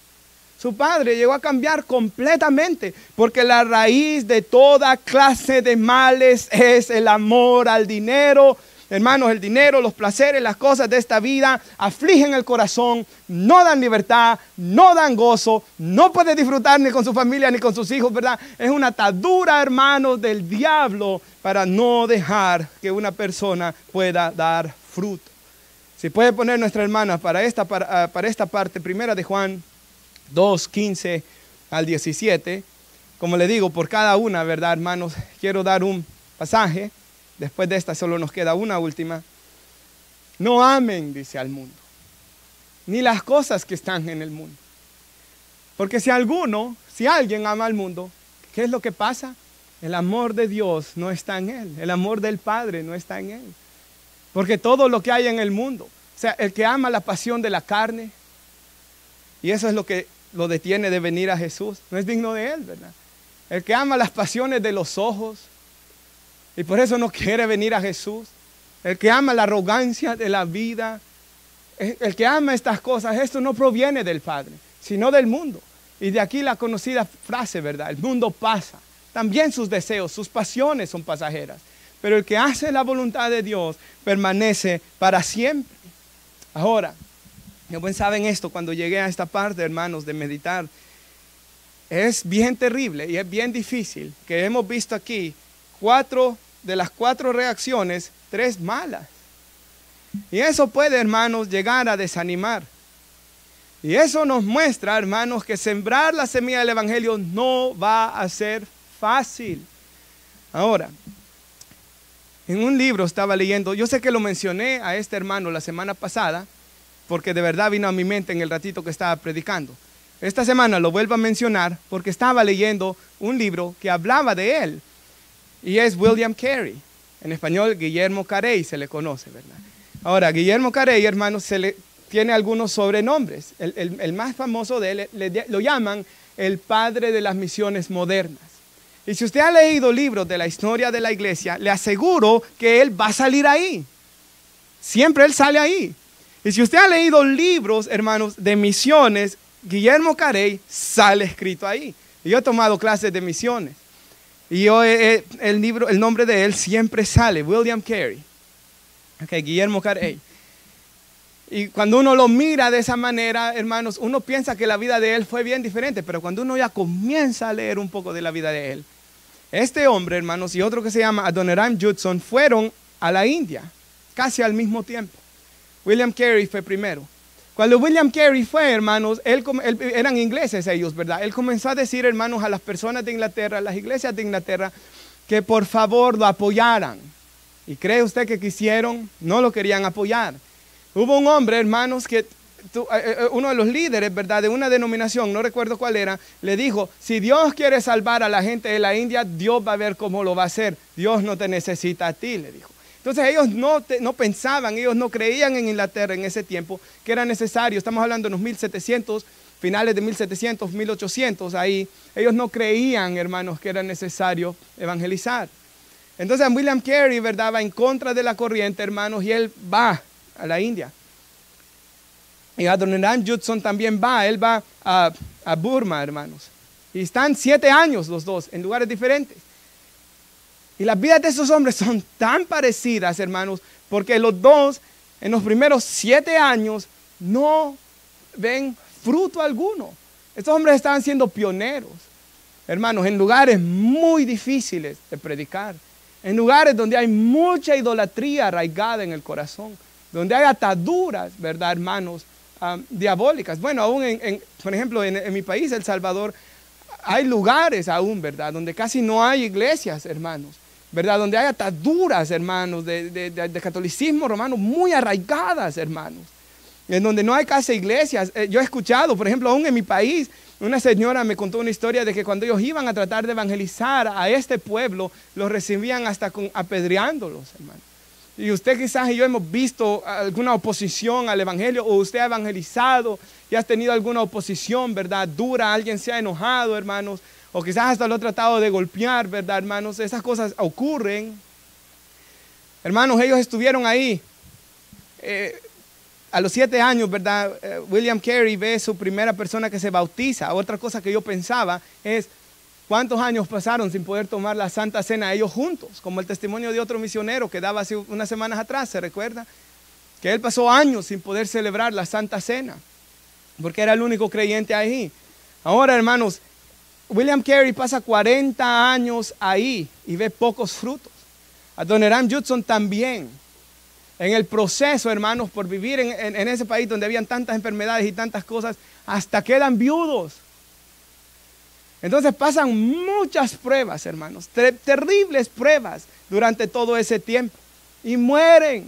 [SPEAKER 1] Su padre llegó a cambiar completamente porque la raíz de toda clase de males es el amor al dinero. Hermanos, el dinero, los placeres, las cosas de esta vida afligen el corazón, no dan libertad, no dan gozo, no puede disfrutar ni con su familia ni con sus hijos, ¿verdad? Es una atadura, hermanos, del diablo para no dejar que una persona pueda dar fruto. Si puede poner nuestra hermana para esta parte, primera de Juan 2:15 al 17, como le digo, por cada una, ¿verdad, hermanos? Quiero dar un pasaje. Después de esta solo nos queda una última. No amen, dice, al mundo, ni las cosas que están en el mundo. Porque si alguien ama al mundo, ¿qué es lo que pasa? El amor de Dios no está en él. El amor del Padre no está en él. Porque todo lo que hay en el mundo, o sea, el que ama la pasión de la carne, y eso es lo que lo detiene de venir a Jesús, no es digno de él, ¿verdad? El que ama las pasiones de los ojos, y por eso no quiere venir a Jesús. El que ama la arrogancia de la vida, el que ama estas cosas, esto no proviene del Padre, sino del mundo. Y de aquí la conocida frase, ¿verdad? El mundo pasa. También sus deseos, sus pasiones son pasajeras. Pero el que hace la voluntad de Dios permanece para siempre. Ahora, yo pensaba en esto cuando llegué a esta parte, hermanos, de meditar. Es bien terrible y es bien difícil que hemos visto aquí 4 de las 4 reacciones, 3 malas. Y eso puede, hermanos, llegar a desanimar. Y eso nos muestra, hermanos, que sembrar la semilla del evangelio no va a ser fácil. Ahora, en un libro estaba leyendo, yo sé que lo mencioné a este hermano la semana pasada, porque de verdad vino a mi mente en el ratito que estaba predicando. Esta semana lo vuelvo a mencionar porque estaba leyendo un libro que hablaba de él. Y es William Carey. En español, Guillermo Carey se le conoce, ¿verdad? Ahora, Guillermo Carey, hermanos, tiene algunos sobrenombres. El más famoso de él lo llaman el padre de las misiones modernas. Y si usted ha leído libros de la historia de la iglesia, le aseguro que él va a salir ahí. Siempre él sale ahí. Y si usted ha leído libros, hermanos, de misiones, Guillermo Carey sale escrito ahí. Y yo he tomado clases de misiones. Y el nombre de él siempre sale, William Carey. Okay, Guillermo Carey. Y cuando uno lo mira de esa manera, hermanos, uno piensa que la vida de él fue bien diferente. Pero cuando uno ya comienza a leer un poco de la vida de él, este hombre, hermanos, y otro que se llama Adoniram Judson, fueron a la India casi al mismo tiempo. William Carey fue primero. Cuando William Carey fue, hermanos, eran ingleses ellos, ¿verdad? Él comenzó a decir, hermanos, a las personas de Inglaterra, a las iglesias de Inglaterra, que por favor lo apoyaran. ¿Y cree usted que quisieron? No lo querían apoyar. Hubo un hombre, hermanos, que uno de los líderes, ¿verdad?, de una denominación, no recuerdo cuál era, le dijo, si Dios quiere salvar a la gente de la India, Dios va a ver cómo lo va a hacer. Dios no te necesita a ti, le dijo. Entonces ellos no pensaban, ellos no creían en Inglaterra en ese tiempo que era necesario. Estamos hablando de los 1700, finales de 1700, 1800, ahí. Ellos no creían, hermanos, que era necesario evangelizar. Entonces William Carey, ¿verdad?, va en contra de la corriente, hermanos, y él va a la India. Y Adoniram Judson también va, él va a Burma, hermanos. Y están 7 años los dos en lugares diferentes. Y las vidas de esos hombres son tan parecidas, hermanos, porque los dos en los primeros 7 años no ven fruto alguno. Estos hombres estaban siendo pioneros, hermanos, en lugares muy difíciles de predicar, en lugares donde hay mucha idolatría arraigada en el corazón, donde hay ataduras, ¿verdad, hermanos? Diabólicas. Bueno, aún por ejemplo, en mi país, El Salvador, hay lugares aún, ¿verdad?, donde casi no hay iglesias, hermanos, ¿verdad?, donde hay ataduras, hermanos, de catolicismo romano muy arraigadas, hermanos, en donde no hay casi iglesias. Yo he escuchado, por ejemplo, aún en mi país, una señora me contó una historia de que cuando ellos iban a tratar de evangelizar a este pueblo, los recibían hasta apedreándolos, hermanos. Y usted quizás y yo hemos visto alguna oposición al evangelio, o usted ha evangelizado y has tenido alguna oposición, ¿verdad?, dura, alguien se ha enojado, hermanos, o quizás hasta lo ha tratado de golpear, ¿verdad, hermanos? Esas cosas ocurren. Hermanos, ellos estuvieron ahí. A los 7 años, ¿verdad? William Carey ve su primera persona que se bautiza. Otra cosa que yo pensaba es, ¿cuántos años pasaron sin poder tomar la Santa Cena ellos juntos? Como el testimonio de otro misionero que daba hace unas semanas atrás, ¿se recuerda? Que él pasó años sin poder celebrar la Santa Cena, porque era el único creyente ahí. Ahora, hermanos, William Carey pasa 40 años ahí y ve pocos frutos. Adoniram Judson también. En el proceso, hermanos, por vivir en ese país donde habían tantas enfermedades y tantas cosas, hasta quedan viudos. Entonces pasan muchas pruebas, hermanos, terribles pruebas durante todo ese tiempo. Y mueren,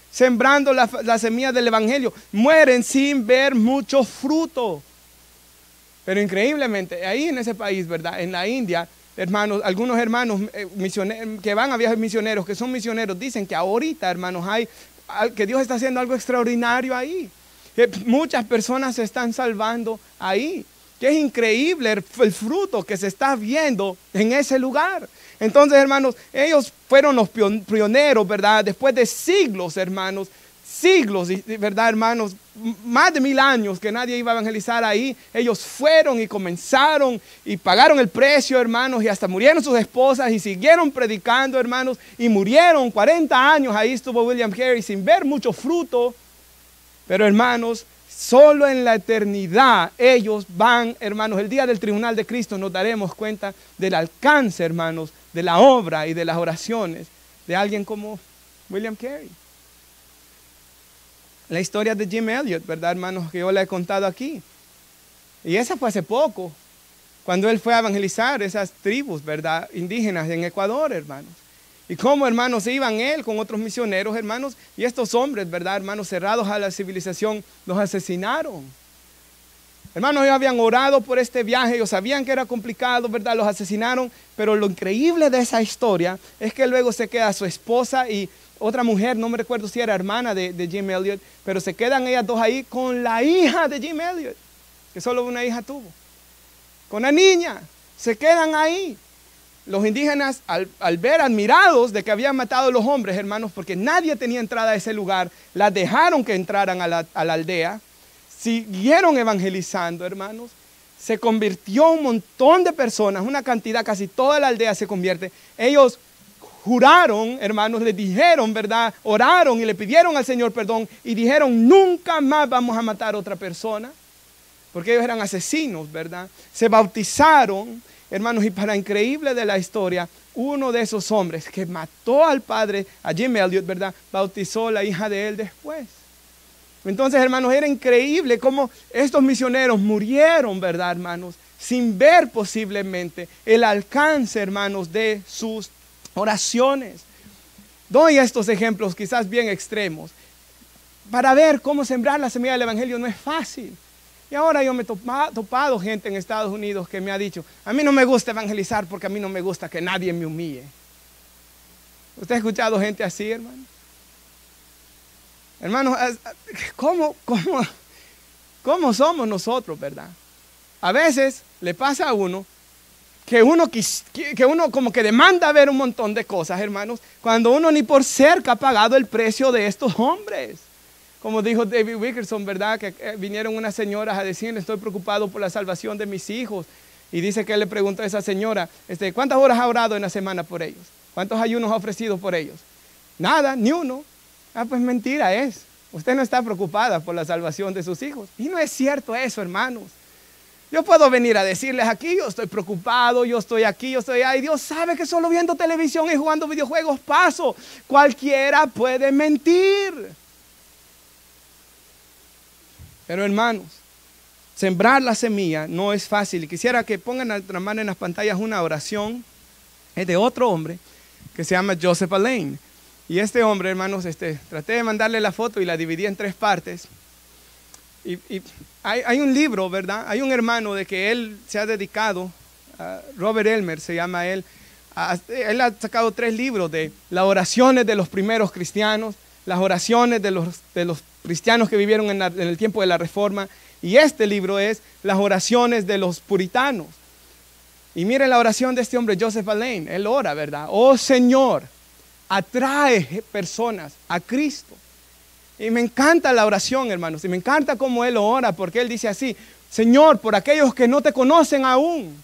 [SPEAKER 1] sembrando la semilla del evangelio. Mueren sin ver mucho fruto. Pero increíblemente, ahí en ese país, ¿verdad?, en la India, hermanos, algunos hermanos misioneros, que van a viajes misioneros, que son misioneros, dicen que ahorita, hermanos, que Dios está haciendo algo extraordinario ahí. Que muchas personas se están salvando ahí. Que es increíble el fruto que se está viendo en ese lugar. Entonces, hermanos, ellos fueron los pioneros, ¿verdad? Después de siglos, hermanos, siglos, ¿verdad, hermanos? Más de 1000 años que nadie iba a evangelizar ahí. Ellos fueron y comenzaron y pagaron el precio, hermanos, y hasta murieron sus esposas y siguieron predicando, hermanos, y murieron 40 años. Ahí estuvo William Carey sin ver mucho fruto. Pero, hermanos, solo en la eternidad ellos van, hermanos, el día del tribunal de Cristo nos daremos cuenta del alcance, hermanos, de la obra y de las oraciones de alguien como William Carey. La historia de Jim Elliot, ¿verdad, hermanos? Que yo le he contado aquí. Y esa fue hace poco, cuando él fue a evangelizar esas tribus, ¿verdad? Indígenas en Ecuador, hermanos. Y cómo, hermanos, iban él con otros misioneros, hermanos. Y estos hombres, ¿verdad, hermanos? Cerrados a la civilización, los asesinaron. Hermanos, ellos habían orado por este viaje, ellos sabían que era complicado, ¿verdad? Los asesinaron. Pero lo increíble de esa historia es que luego se queda su esposa y otra mujer, no me recuerdo si era hermana de Jim Elliot, pero se quedan ellas dos ahí con la hija de Jim Elliot, que solo una hija tuvo. Con la niña, se quedan ahí. Los indígenas, al ver admirados de que habían matado a los hombres, hermanos, porque nadie tenía entrada a ese lugar, las dejaron que entraran a la aldea, siguieron evangelizando, hermanos. Se convirtió un montón de personas, una cantidad, casi toda la aldea se convierte. Ellos juraron, hermanos, les dijeron, ¿verdad? Oraron y le pidieron al Señor perdón y dijeron, nunca más vamos a matar a otra persona, porque ellos eran asesinos, ¿verdad? Se bautizaron, hermanos, y para increíble de la historia, uno de esos hombres que mató al padre, a Jim Elliot, ¿verdad? Bautizó a la hija de él después. Entonces, hermanos, era increíble cómo estos misioneros murieron, ¿verdad, hermanos? Sin ver posiblemente el alcance, hermanos, de sus oraciones. Doy estos ejemplos quizás bien extremos para ver cómo sembrar la semilla del evangelio no es fácil. Y ahora yo me he topado gente en Estados Unidos que me ha dicho, a mí no me gusta evangelizar porque a mí no me gusta que nadie me humille. ¿Usted ha escuchado gente así, hermano? Hermanos, ¿cómo somos nosotros, verdad? A veces le pasa a uno que uno como que demanda ver un montón de cosas, hermanos, cuando uno ni por cerca ha pagado el precio de estos hombres. Como dijo David Wilkerson, ¿verdad? Que vinieron unas señoras a decirle, estoy preocupado por la salvación de mis hijos. Y dice que él le preguntó a esa señora, ¿cuántas horas ha orado en la semana por ellos? ¿Cuántos ayunos ha ofrecido por ellos? Nada, ni uno. Ah, pues mentira es. Usted no está preocupada por la salvación de sus hijos. Y no es cierto eso, hermanos. Yo puedo venir a decirles aquí, yo estoy preocupado, yo estoy aquí, yo estoy ahí. Dios sabe que solo viendo televisión y jugando videojuegos paso. Cualquiera puede mentir. Pero hermanos, sembrar la semilla no es fácil. Y quisiera que pongan a la mano en las pantallas una oración. Es de otro hombre que se llama Joseph Alleine. Y este hombre, hermanos, traté de mandarle la foto y la dividí en 3 partes. Y hay un libro, ¿verdad? Hay un hermano de que él se ha dedicado, Robert Elmer se llama él. Él ha sacado 3 libros de las oraciones de los primeros cristianos, las oraciones de los cristianos que vivieron en el tiempo de la Reforma. Y este libro es las oraciones de los puritanos. Y miren la oración de este hombre, Joseph Alleine. Él ora, ¿verdad? Oh Señor, atrae personas a Cristo. Y me encanta la oración, hermanos. Y me encanta cómo él ora, porque él dice así, Señor, por aquellos que no te conocen aún,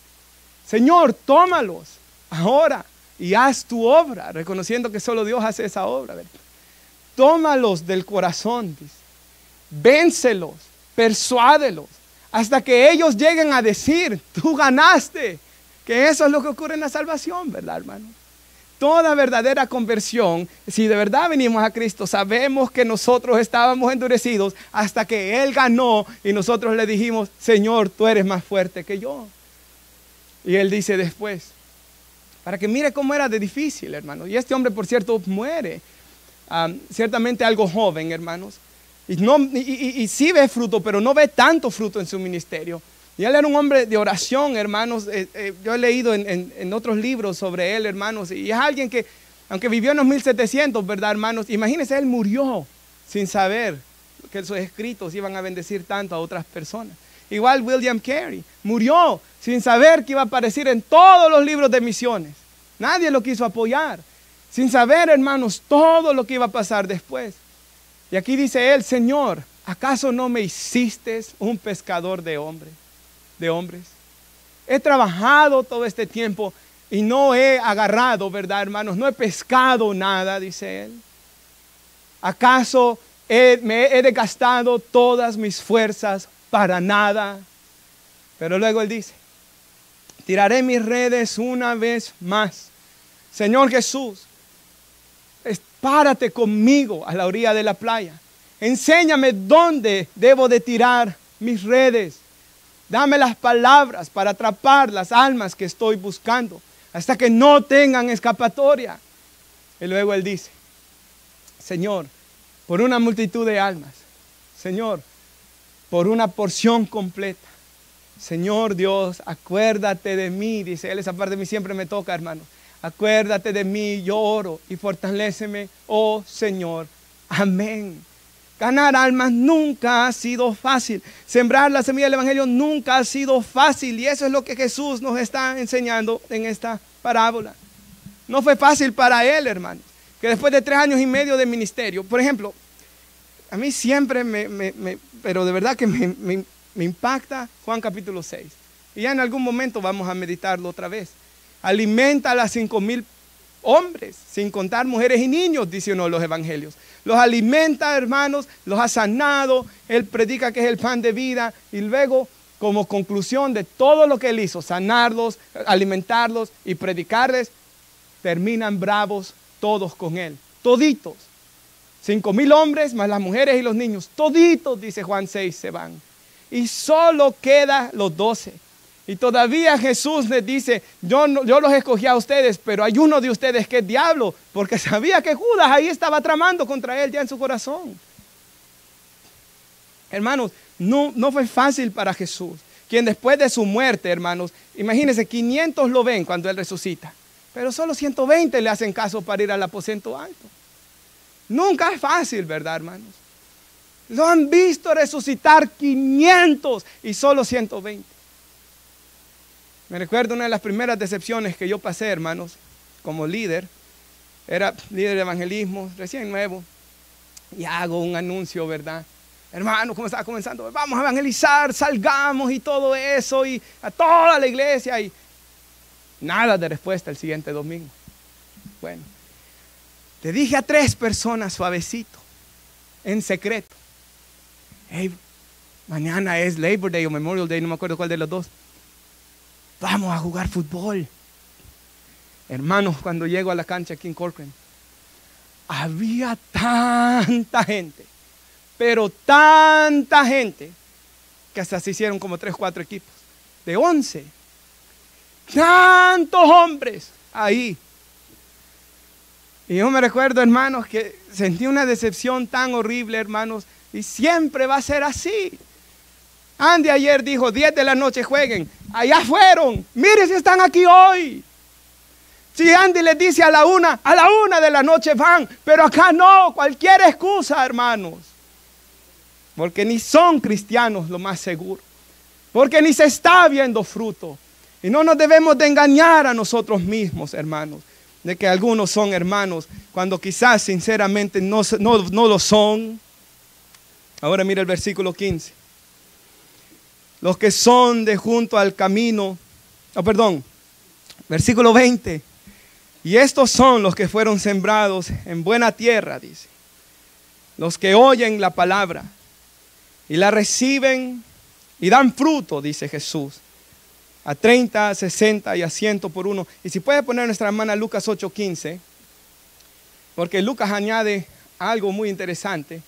[SPEAKER 1] Señor, tómalos ahora y haz tu obra, reconociendo que solo Dios hace esa obra, ¿verdad? Tómalos del corazón, dice. Véncelos, persuádelos, hasta que ellos lleguen a decir, tú ganaste, que eso es lo que ocurre en la salvación, ¿verdad, hermano? Toda verdadera conversión, si de verdad venimos a Cristo, sabemos que nosotros estábamos endurecidos hasta que Él ganó y nosotros le dijimos, Señor, tú eres más fuerte que yo. Y Él dice después, para que mire cómo era de difícil, hermano. Y este hombre, por cierto, muere, ciertamente algo joven, hermanos. Y sí ve fruto, pero no ve tanto fruto en su ministerio. Y él era un hombre de oración, hermanos. Yo he leído en otros libros sobre él, hermanos. Y es alguien que, aunque vivió en los 1700, ¿verdad, hermanos? Imagínense, él murió sin saber que sus escritos iban a bendecir tanto a otras personas. Igual William Carey murió sin saber que iba a aparecer en todos los libros de misiones. Nadie lo quiso apoyar. Sin saber, hermanos, todo lo que iba a pasar después. Y aquí dice él, Señor, ¿acaso no me hiciste un pescador de hombres? He trabajado todo este tiempo y no he agarrado, ¿verdad, hermanos? No he pescado nada, dice él. ¿Acaso me he desgastado todas mis fuerzas para nada? Pero luego él dice, tiraré mis redes una vez más. Señor Jesús, párate conmigo a la orilla de la playa. Enséñame dónde debo de tirar mis redes. Dame las palabras para atrapar las almas que estoy buscando, hasta que no tengan escapatoria. Y luego él dice, Señor, por una multitud de almas, Señor, por una porción completa, Señor Dios, acuérdate de mí, dice él, esa parte de mí siempre me toca, hermano. Acuérdate de mí, yo oro y fortaléceme, oh Señor. Amén. Ganar almas nunca ha sido fácil. Sembrar la semilla del evangelio nunca ha sido fácil. Y eso es lo que Jesús nos está enseñando en esta parábola. No fue fácil para él, hermanos. Que después de 3 años y medio de ministerio, por ejemplo, a mí siempre pero de verdad que me impacta Juan capítulo 6. Y ya en algún momento vamos a meditarlo otra vez. Alimenta a las 5,000 hombres, sin contar mujeres y niños, dice uno de los evangelios. Los alimenta, hermanos, los ha sanado, él predica que es el pan de vida y luego, como conclusión de todo lo que él hizo, sanarlos, alimentarlos y predicarles, terminan bravos todos con él, toditos. 5,000 hombres más las mujeres y los niños, toditos, dice Juan 6, se van. Y solo quedan los 12. Y todavía Jesús les dice, yo los escogí a ustedes, pero hay uno de ustedes que es diablo, porque sabía que Judas ahí estaba tramando contra él ya en su corazón. Hermanos, no fue fácil para Jesús, quien después de su muerte, hermanos, imagínense, 500 lo ven cuando él resucita, pero solo 120 le hacen caso para ir al aposento alto. Nunca es fácil, ¿verdad, hermanos? Lo han visto resucitar 500 y solo 120. Me recuerdo una de las primeras decepciones que yo pasé, hermanos, como líder. Era líder de evangelismo, recién nuevo. Y hago un anuncio, ¿verdad? Hermanos, como estaba comenzando, vamos a evangelizar, salgamos y todo eso, y a toda la iglesia. Y nada de respuesta el siguiente domingo. Bueno, le dije a 3 personas suavecito, en secreto. Hey, mañana es Labor Day o Memorial Day, no me acuerdo cuál de los dos. Vamos a jugar fútbol. Hermanos, cuando llego a la cancha aquí en Corcoran, había tanta gente, pero tanta gente, que hasta se hicieron como 3 o 4 equipos, de 11. Tantos hombres ahí. Y yo me recuerdo, hermanos, que sentí una decepción tan horrible, hermanos, y siempre va a ser así. Andy ayer dijo, 10 de la noche jueguen. Allá fueron. Mire si están aquí hoy. Si Andy les dice a la 1 de la noche van. Pero acá no, cualquier excusa, hermanos. Porque ni son cristianos, lo más seguro. Porque ni se está viendo fruto. Y no nos debemos de engañar a nosotros mismos, hermanos. De que algunos son hermanos, cuando quizás sinceramente no lo son. Ahora mira el versículo 15. Los que son de junto al camino, versículo 20. Y estos son los que fueron sembrados en buena tierra, dice. Los que oyen la palabra y la reciben y dan fruto, dice Jesús. A 30, a 60 y a 100 por uno. Y si puede poner nuestra hermana Lucas 8:15, porque Lucas añade algo muy interesante.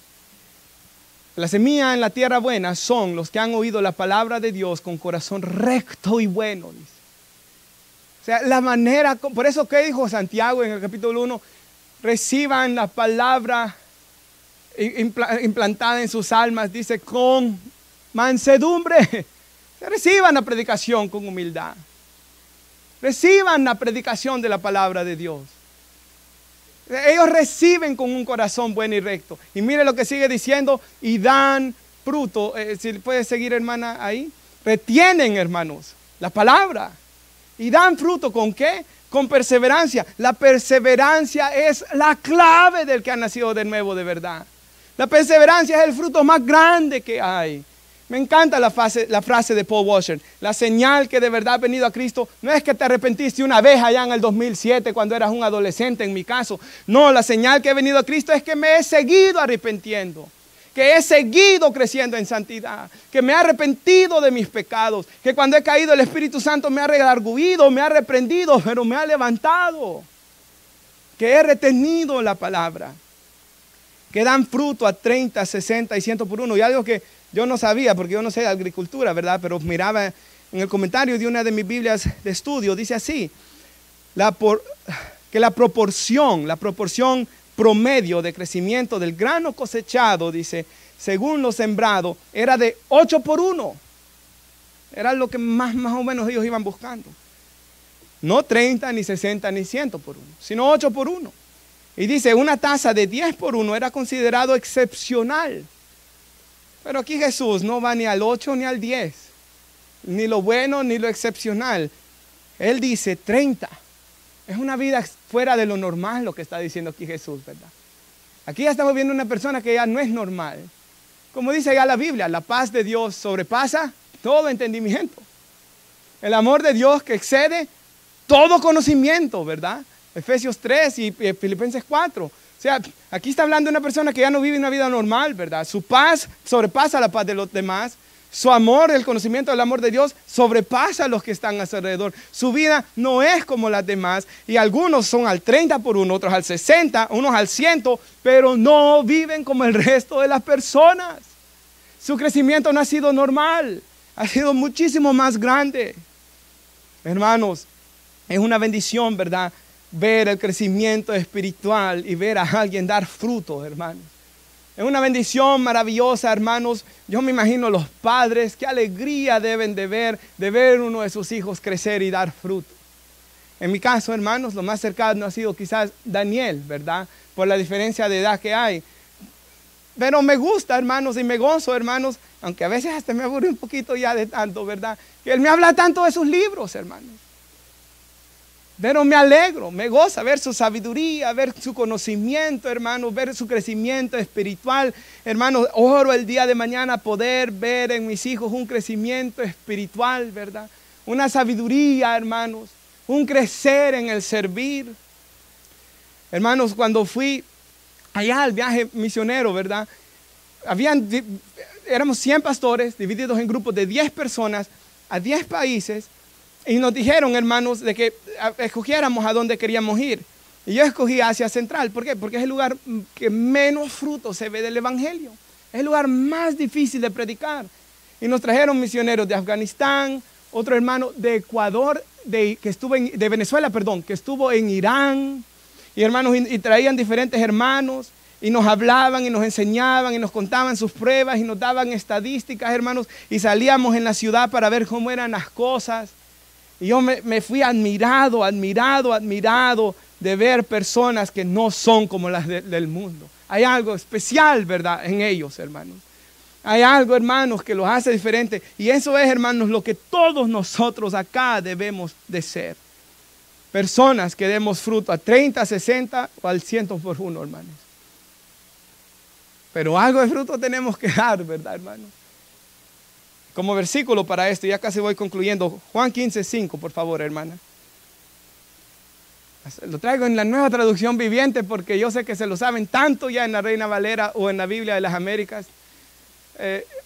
[SPEAKER 1] La semilla en la tierra buena son los que han oído la palabra de Dios con corazón recto y bueno, dice. O sea, la manera, por eso que dijo Santiago en el capítulo 1, reciban la palabra implantada en sus almas, dice, con mansedumbre. Reciban la predicación con humildad. Reciban la predicación de la palabra de Dios. Ellos reciben con un corazón bueno y recto. Y mire lo que sigue diciendo, y dan fruto. Si puede seguir, hermana, ahí. Retienen, hermanos, la palabra. Y dan fruto, ¿con qué? Con perseverancia. La perseverancia es la clave del que ha nacido de nuevo de verdad. La perseverancia es el fruto más grande que hay. Me encanta la frase de Paul Washer. La señal que de verdad has venido a Cristo no es que te arrepentiste una vez allá en el 2007 cuando eras un adolescente, en mi caso. No, la señal que he venido a Cristo es que me he seguido arrepintiendo, que he seguido creciendo en santidad, que me he arrepentido de mis pecados, que cuando he caído el Espíritu Santo me ha redarguido, me ha reprendido, pero me ha levantado, que he retenido la palabra, que dan fruto a 30, 60 y 100 por uno. Y algo que yo no sabía, porque yo no sé de agricultura, ¿verdad? Pero miraba en el comentario de una de mis Biblias de estudio, dice así, que la proporción promedio de crecimiento del grano cosechado, dice, según lo sembrado, era de 8 por 1. Era lo que más o menos ellos iban buscando. No 30, ni 60, ni 100 por 1, sino 8 por 1. Y dice, una tasa de 10 por 1 era considerado excepcional. Pero aquí Jesús no va ni al 8 ni al 10, ni lo bueno ni lo excepcional. Él dice 30. Es una vida fuera de lo normal lo que está diciendo aquí Jesús, ¿verdad? Aquí ya estamos viendo una persona que ya no es normal. Como dice ya la Biblia, la paz de Dios sobrepasa todo entendimiento. El amor de Dios que excede todo conocimiento, ¿verdad? Efesios 3 y Filipenses 4. O sea, aquí está hablando de una persona que ya no vive una vida normal, ¿verdad? Su paz sobrepasa la paz de los demás. Su amor, el conocimiento del amor de Dios sobrepasa a los que están a su alrededor. Su vida no es como las demás. Y algunos son al 30 por 1, otros al 60, unos al 100, pero no viven como el resto de las personas. Su crecimiento no ha sido normal, ha sido muchísimo más grande. Hermanos, es una bendición, ¿verdad? Ver el crecimiento espiritual y ver a alguien dar fruto, hermanos. Es una bendición maravillosa, hermanos. Yo me imagino los padres, qué alegría deben de ver uno de sus hijos crecer y dar fruto. En mi caso, hermanos, lo más cercano ha sido quizás Daniel, ¿verdad? Por la diferencia de edad que hay. Pero me gusta, hermanos, y me gozo, hermanos, aunque a veces hasta me aburre un poquito ya de tanto, ¿verdad? Que él me habla tanto de sus libros, hermanos. Pero me alegro, me goza ver su sabiduría, ver su conocimiento, hermanos, ver su crecimiento espiritual. Hermanos, oro el día de mañana poder ver en mis hijos un crecimiento espiritual, ¿verdad? Una sabiduría, hermanos, un crecer en el servir. Hermanos, cuando fui allá al viaje misionero, ¿verdad? Éramos 100 pastores divididos en grupos de 10 personas a 10 países. Y nos dijeron, hermanos, de que escogiéramos a dónde queríamos ir. Y yo escogí Asia Central. ¿Por qué? Porque es el lugar que menos fruto se ve del Evangelio. Es el lugar más difícil de predicar. Y nos trajeron misioneros de Afganistán, otro hermano de Ecuador, de Venezuela, que estuvo en Irán. Y hermanos, y traían diferentes hermanos. Y nos hablaban y nos enseñaban y nos contaban sus pruebas y nos daban estadísticas, hermanos. Y salíamos en la ciudad para ver cómo eran las cosas. Y yo me fui admirado de ver personas que no son como las del mundo. Hay algo especial, ¿verdad?, en ellos, hermanos. Hay algo, hermanos, que los hace diferentes. Y eso es, hermanos, lo que todos nosotros acá debemos de ser. Personas que demos fruto a 30, 60 o al 100 por 1, hermanos. Pero algo de fruto tenemos que dar, ¿verdad, hermanos? Como versículo para esto, ya casi voy concluyendo, Juan 15:5, por favor, hermana. Lo traigo en la Nueva Traducción Viviente porque yo sé que se lo saben tanto ya en la Reina Valera o en la Biblia de las Américas.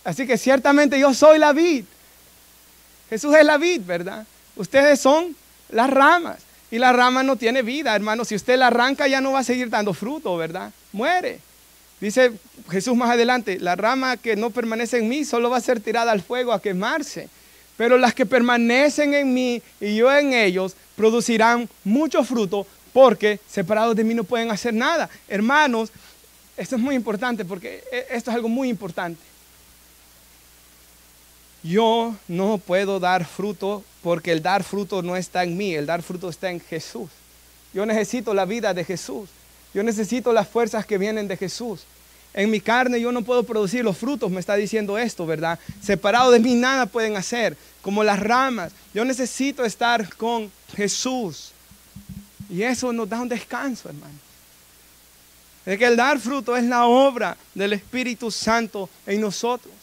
[SPEAKER 1] Así que ciertamente yo soy la vid. Jesús es la vid, ¿verdad? Ustedes son las ramas. Y la rama no tiene vida, hermano. Si usted la arranca ya no va a seguir dando fruto, ¿verdad? Muere. Dice Jesús más adelante, la rama que no permanece en mí solo va a ser tirada al fuego a quemarse. Pero las que permanecen en mí y yo en ellos producirán mucho fruto porque separados de mí no pueden hacer nada. Hermanos, esto es muy importante porque esto es algo muy importante. Yo no puedo dar fruto porque el dar fruto no está en mí, el dar fruto está en Jesús. Yo necesito la vida de Jesús. Yo necesito las fuerzas que vienen de Jesús. En mi carne yo no puedo producir los frutos, me está diciendo esto, ¿verdad? Separado de mí nada pueden hacer, como las ramas. Yo necesito estar con Jesús. Y eso nos da un descanso, hermano. de que el dar fruto es la obra del Espíritu Santo en nosotros.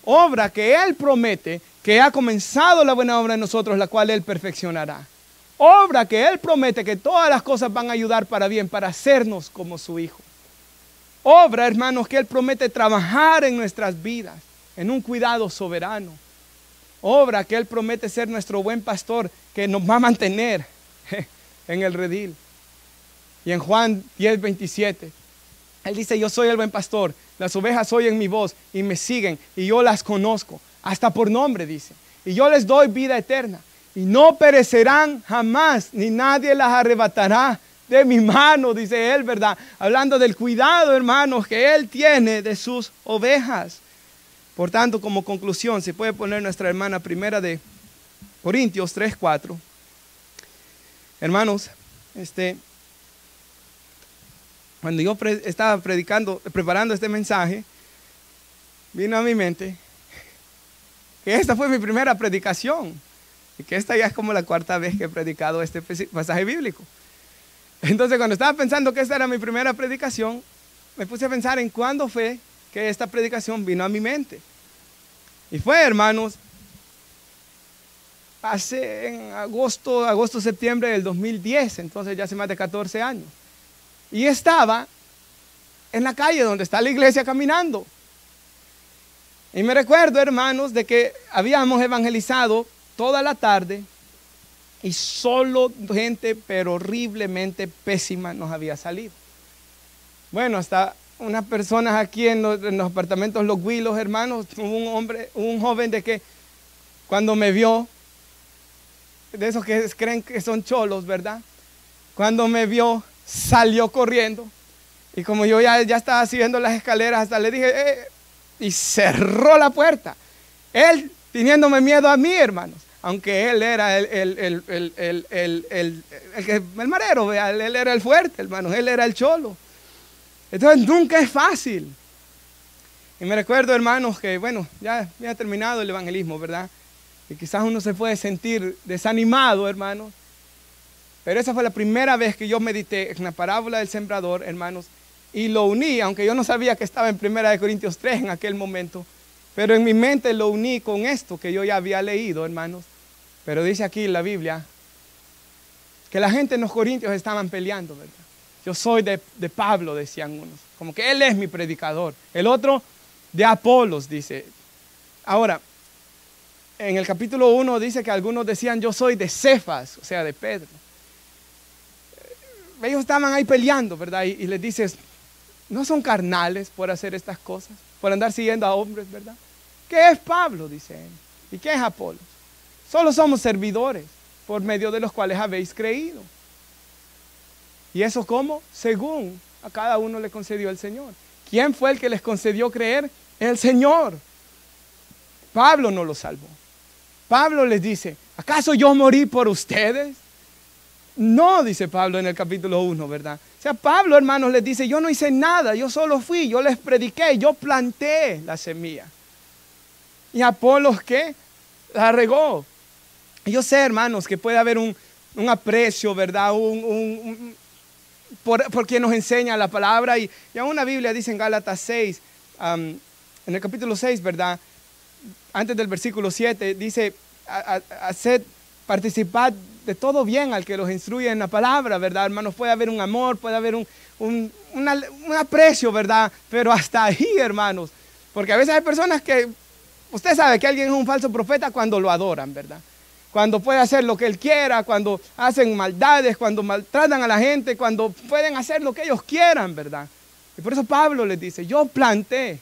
[SPEAKER 1] Obra que Él promete, que ha comenzado la buena obra en nosotros, la cual Él perfeccionará. Obra que Él promete que todas las cosas van a ayudar para bien, para hacernos como su Hijo. Obra, hermanos, que Él promete trabajar en nuestras vidas, en un cuidado soberano. Obra que Él promete ser nuestro buen pastor, que nos va a mantener en el redil. Y en Juan 10:27, Él dice, yo soy el buen pastor, las ovejas oyen mi voz y me siguen, y yo las conozco, hasta por nombre, dice. Y yo les doy vida eterna, y no perecerán jamás, ni nadie las arrebatará de mi mano, dice Él, ¿verdad? Hablando del cuidado, hermanos, que Él tiene de sus ovejas. Por tanto, como conclusión, se puede poner nuestra hermana primera de Corintios 3:4. Hermanos, cuando yo estaba preparando este mensaje, vino a mi mente que esta fue mi primera predicación y que esta ya es como la cuarta vez que he predicado este pasaje bíblico. Entonces, cuando estaba pensando que esta era mi primera predicación, me puse a pensar en cuándo fue que esta predicación vino a mi mente. Y fue, hermanos, en agosto, septiembre del 2010, entonces ya hace más de 14 años. Y estaba en la calle donde está la iglesia caminando. Y me recuerdo, hermanos, de que habíamos evangelizado toda la tarde y solo gente, pero horriblemente pésima, nos había salido. Bueno, hasta unas personas aquí en los apartamentos Los Huilos, hermanos, un joven de que cuando me vio, de esos que creen que son cholos, ¿verdad? Cuando me vio, salió corriendo. Y como yo ya estaba subiendo las escaleras, hasta le dije, y cerró la puerta. Él teniéndome miedo a mí, hermanos. Aunque él era el marero, él era el fuerte, hermanos. Él era el cholo. Entonces nunca es fácil. Y me recuerdo, hermanos, que bueno, ya ha terminado el evangelismo, ¿verdad? Y quizás uno se puede sentir desanimado, hermanos. Pero esa fue la primera vez que yo medité en la parábola del sembrador, hermanos. Y lo uní, aunque yo no sabía que estaba en 1 Corintios 3 en aquel momento. Pero en mi mente lo uní con esto que yo ya había leído, hermanos. Pero dice aquí en la Biblia que la gente en los Corintios estaban peleando, ¿verdad? Yo soy de Pablo, decían unos. Como que él es mi predicador. El otro de Apolos, dice. Ahora, en el capítulo 1 dice que algunos decían yo soy de Cefas, o sea, de Pedro. Ellos estaban ahí peleando, ¿verdad? Y les dices, no son carnales por hacer estas cosas, por andar siguiendo a hombres, ¿verdad? ¿Qué es Pablo? Dice él. ¿Y qué es Apolos? Solo somos servidores por medio de los cuales habéis creído. ¿Y eso cómo? Según a cada uno le concedió el Señor. ¿Quién fue el que les concedió creer? El Señor. Pablo no los salvó. Pablo les dice, ¿acaso yo morí por ustedes? No, dice Pablo en el capítulo 1, ¿verdad? O sea, Pablo, hermanos, les dice, yo no hice nada, yo solo fui, yo les prediqué, yo planté la semilla. ¿Y Apolos qué? La regó. Yo sé, hermanos, que puede haber un aprecio, ¿verdad? Por quien nos enseña la palabra. Y aún la Biblia dice en Gálatas 6, en el capítulo 6, ¿verdad? Antes del versículo 7, dice, haced participar de todo bien al que los instruye en la palabra, ¿verdad, hermanos? Puede haber un amor, puede haber un aprecio, ¿verdad? Pero hasta ahí, hermanos. Porque a veces hay personas que, usted sabe que alguien es un falso profeta cuando lo adoran, ¿verdad? Cuando puede hacer lo que él quiera, cuando hacen maldades, cuando maltratan a la gente, cuando pueden hacer lo que ellos quieran, ¿verdad? Y por eso Pablo les dice, yo planté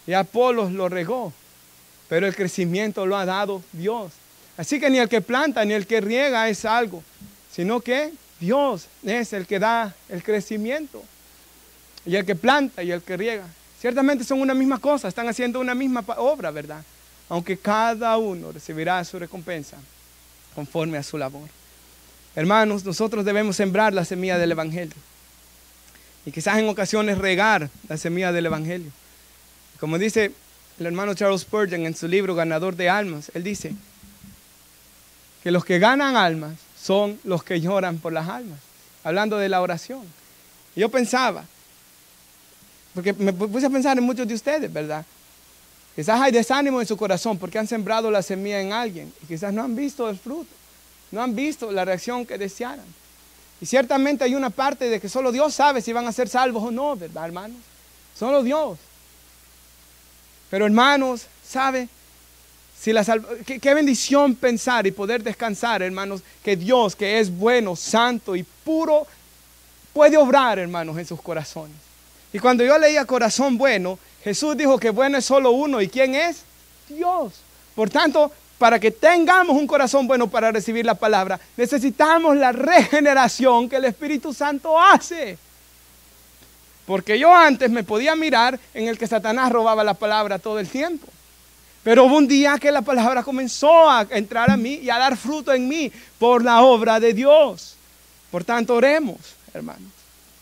[SPEAKER 1] y Apolos lo regó, pero el crecimiento lo ha dado Dios. Así que ni el que planta ni el que riega es algo, sino que Dios es el que da el crecimiento. Y el que planta y el que riega, ciertamente son una misma cosa, están haciendo una misma obra, ¿verdad? Aunque cada uno recibirá su recompensa conforme a su labor. Hermanos, nosotros debemos sembrar la semilla del Evangelio. Y quizás en ocasiones regar la semilla del Evangelio. Como dice el hermano Charles Spurgeon en su libro Ganador de Almas, él dice que los que ganan almas son los que lloran por las almas. Hablando de la oración. Y yo pensaba, Porque me puse a pensar en muchos de ustedes, ¿verdad? Quizás hay desánimo en su corazón porque han sembrado la semilla en alguien y quizás no han visto el fruto, no han visto la reacción que desearan. Y ciertamente hay una parte de que solo Dios sabe si van a ser salvos o no, ¿verdad, hermanos? Solo Dios. Pero hermanos, ¿sabe? Qué bendición pensar y poder descansar, hermanos, que Dios, que es bueno, santo y puro, puede obrar, hermanos, en sus corazones. Y cuando yo leía corazón bueno, Jesús dijo que bueno es solo uno. ¿Y quién es? Dios. Por tanto, para que tengamos un corazón bueno para recibir la palabra, necesitamos la regeneración que el Espíritu Santo hace. Porque yo antes me podía mirar en el que Satanás robaba la palabra todo el tiempo. Pero hubo un día que la palabra comenzó a entrar a mí y a dar fruto en mí por la obra de Dios. Por tanto, oremos, hermanos.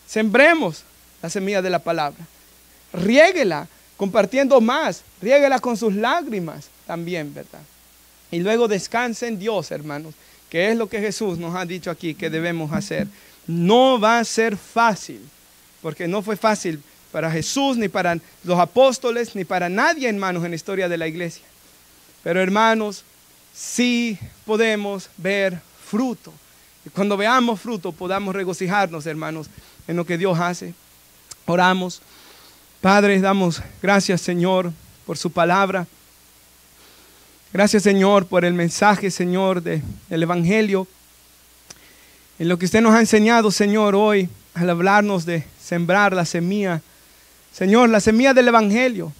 [SPEAKER 1] Sembremos la semilla de la palabra. Riéguela compartiendo más. Riéguela con sus lágrimas también, ¿verdad? Y luego descanse en Dios, hermanos, que es lo que Jesús nos ha dicho aquí que debemos hacer. No va a ser fácil, porque no fue fácil para Jesús, ni para los apóstoles, ni para nadie, hermanos, en la historia de la iglesia. Pero, hermanos, sí podemos ver fruto. Y cuando veamos fruto, podamos regocijarnos, hermanos, en lo que Dios hace. Oramos. Padre, damos gracias, Señor, por su palabra. Gracias, Señor, por el mensaje, Señor, del Evangelio. En lo que usted nos ha enseñado, Señor, hoy, al hablarnos de sembrar la semilla. Señor, la semilla del Evangelio.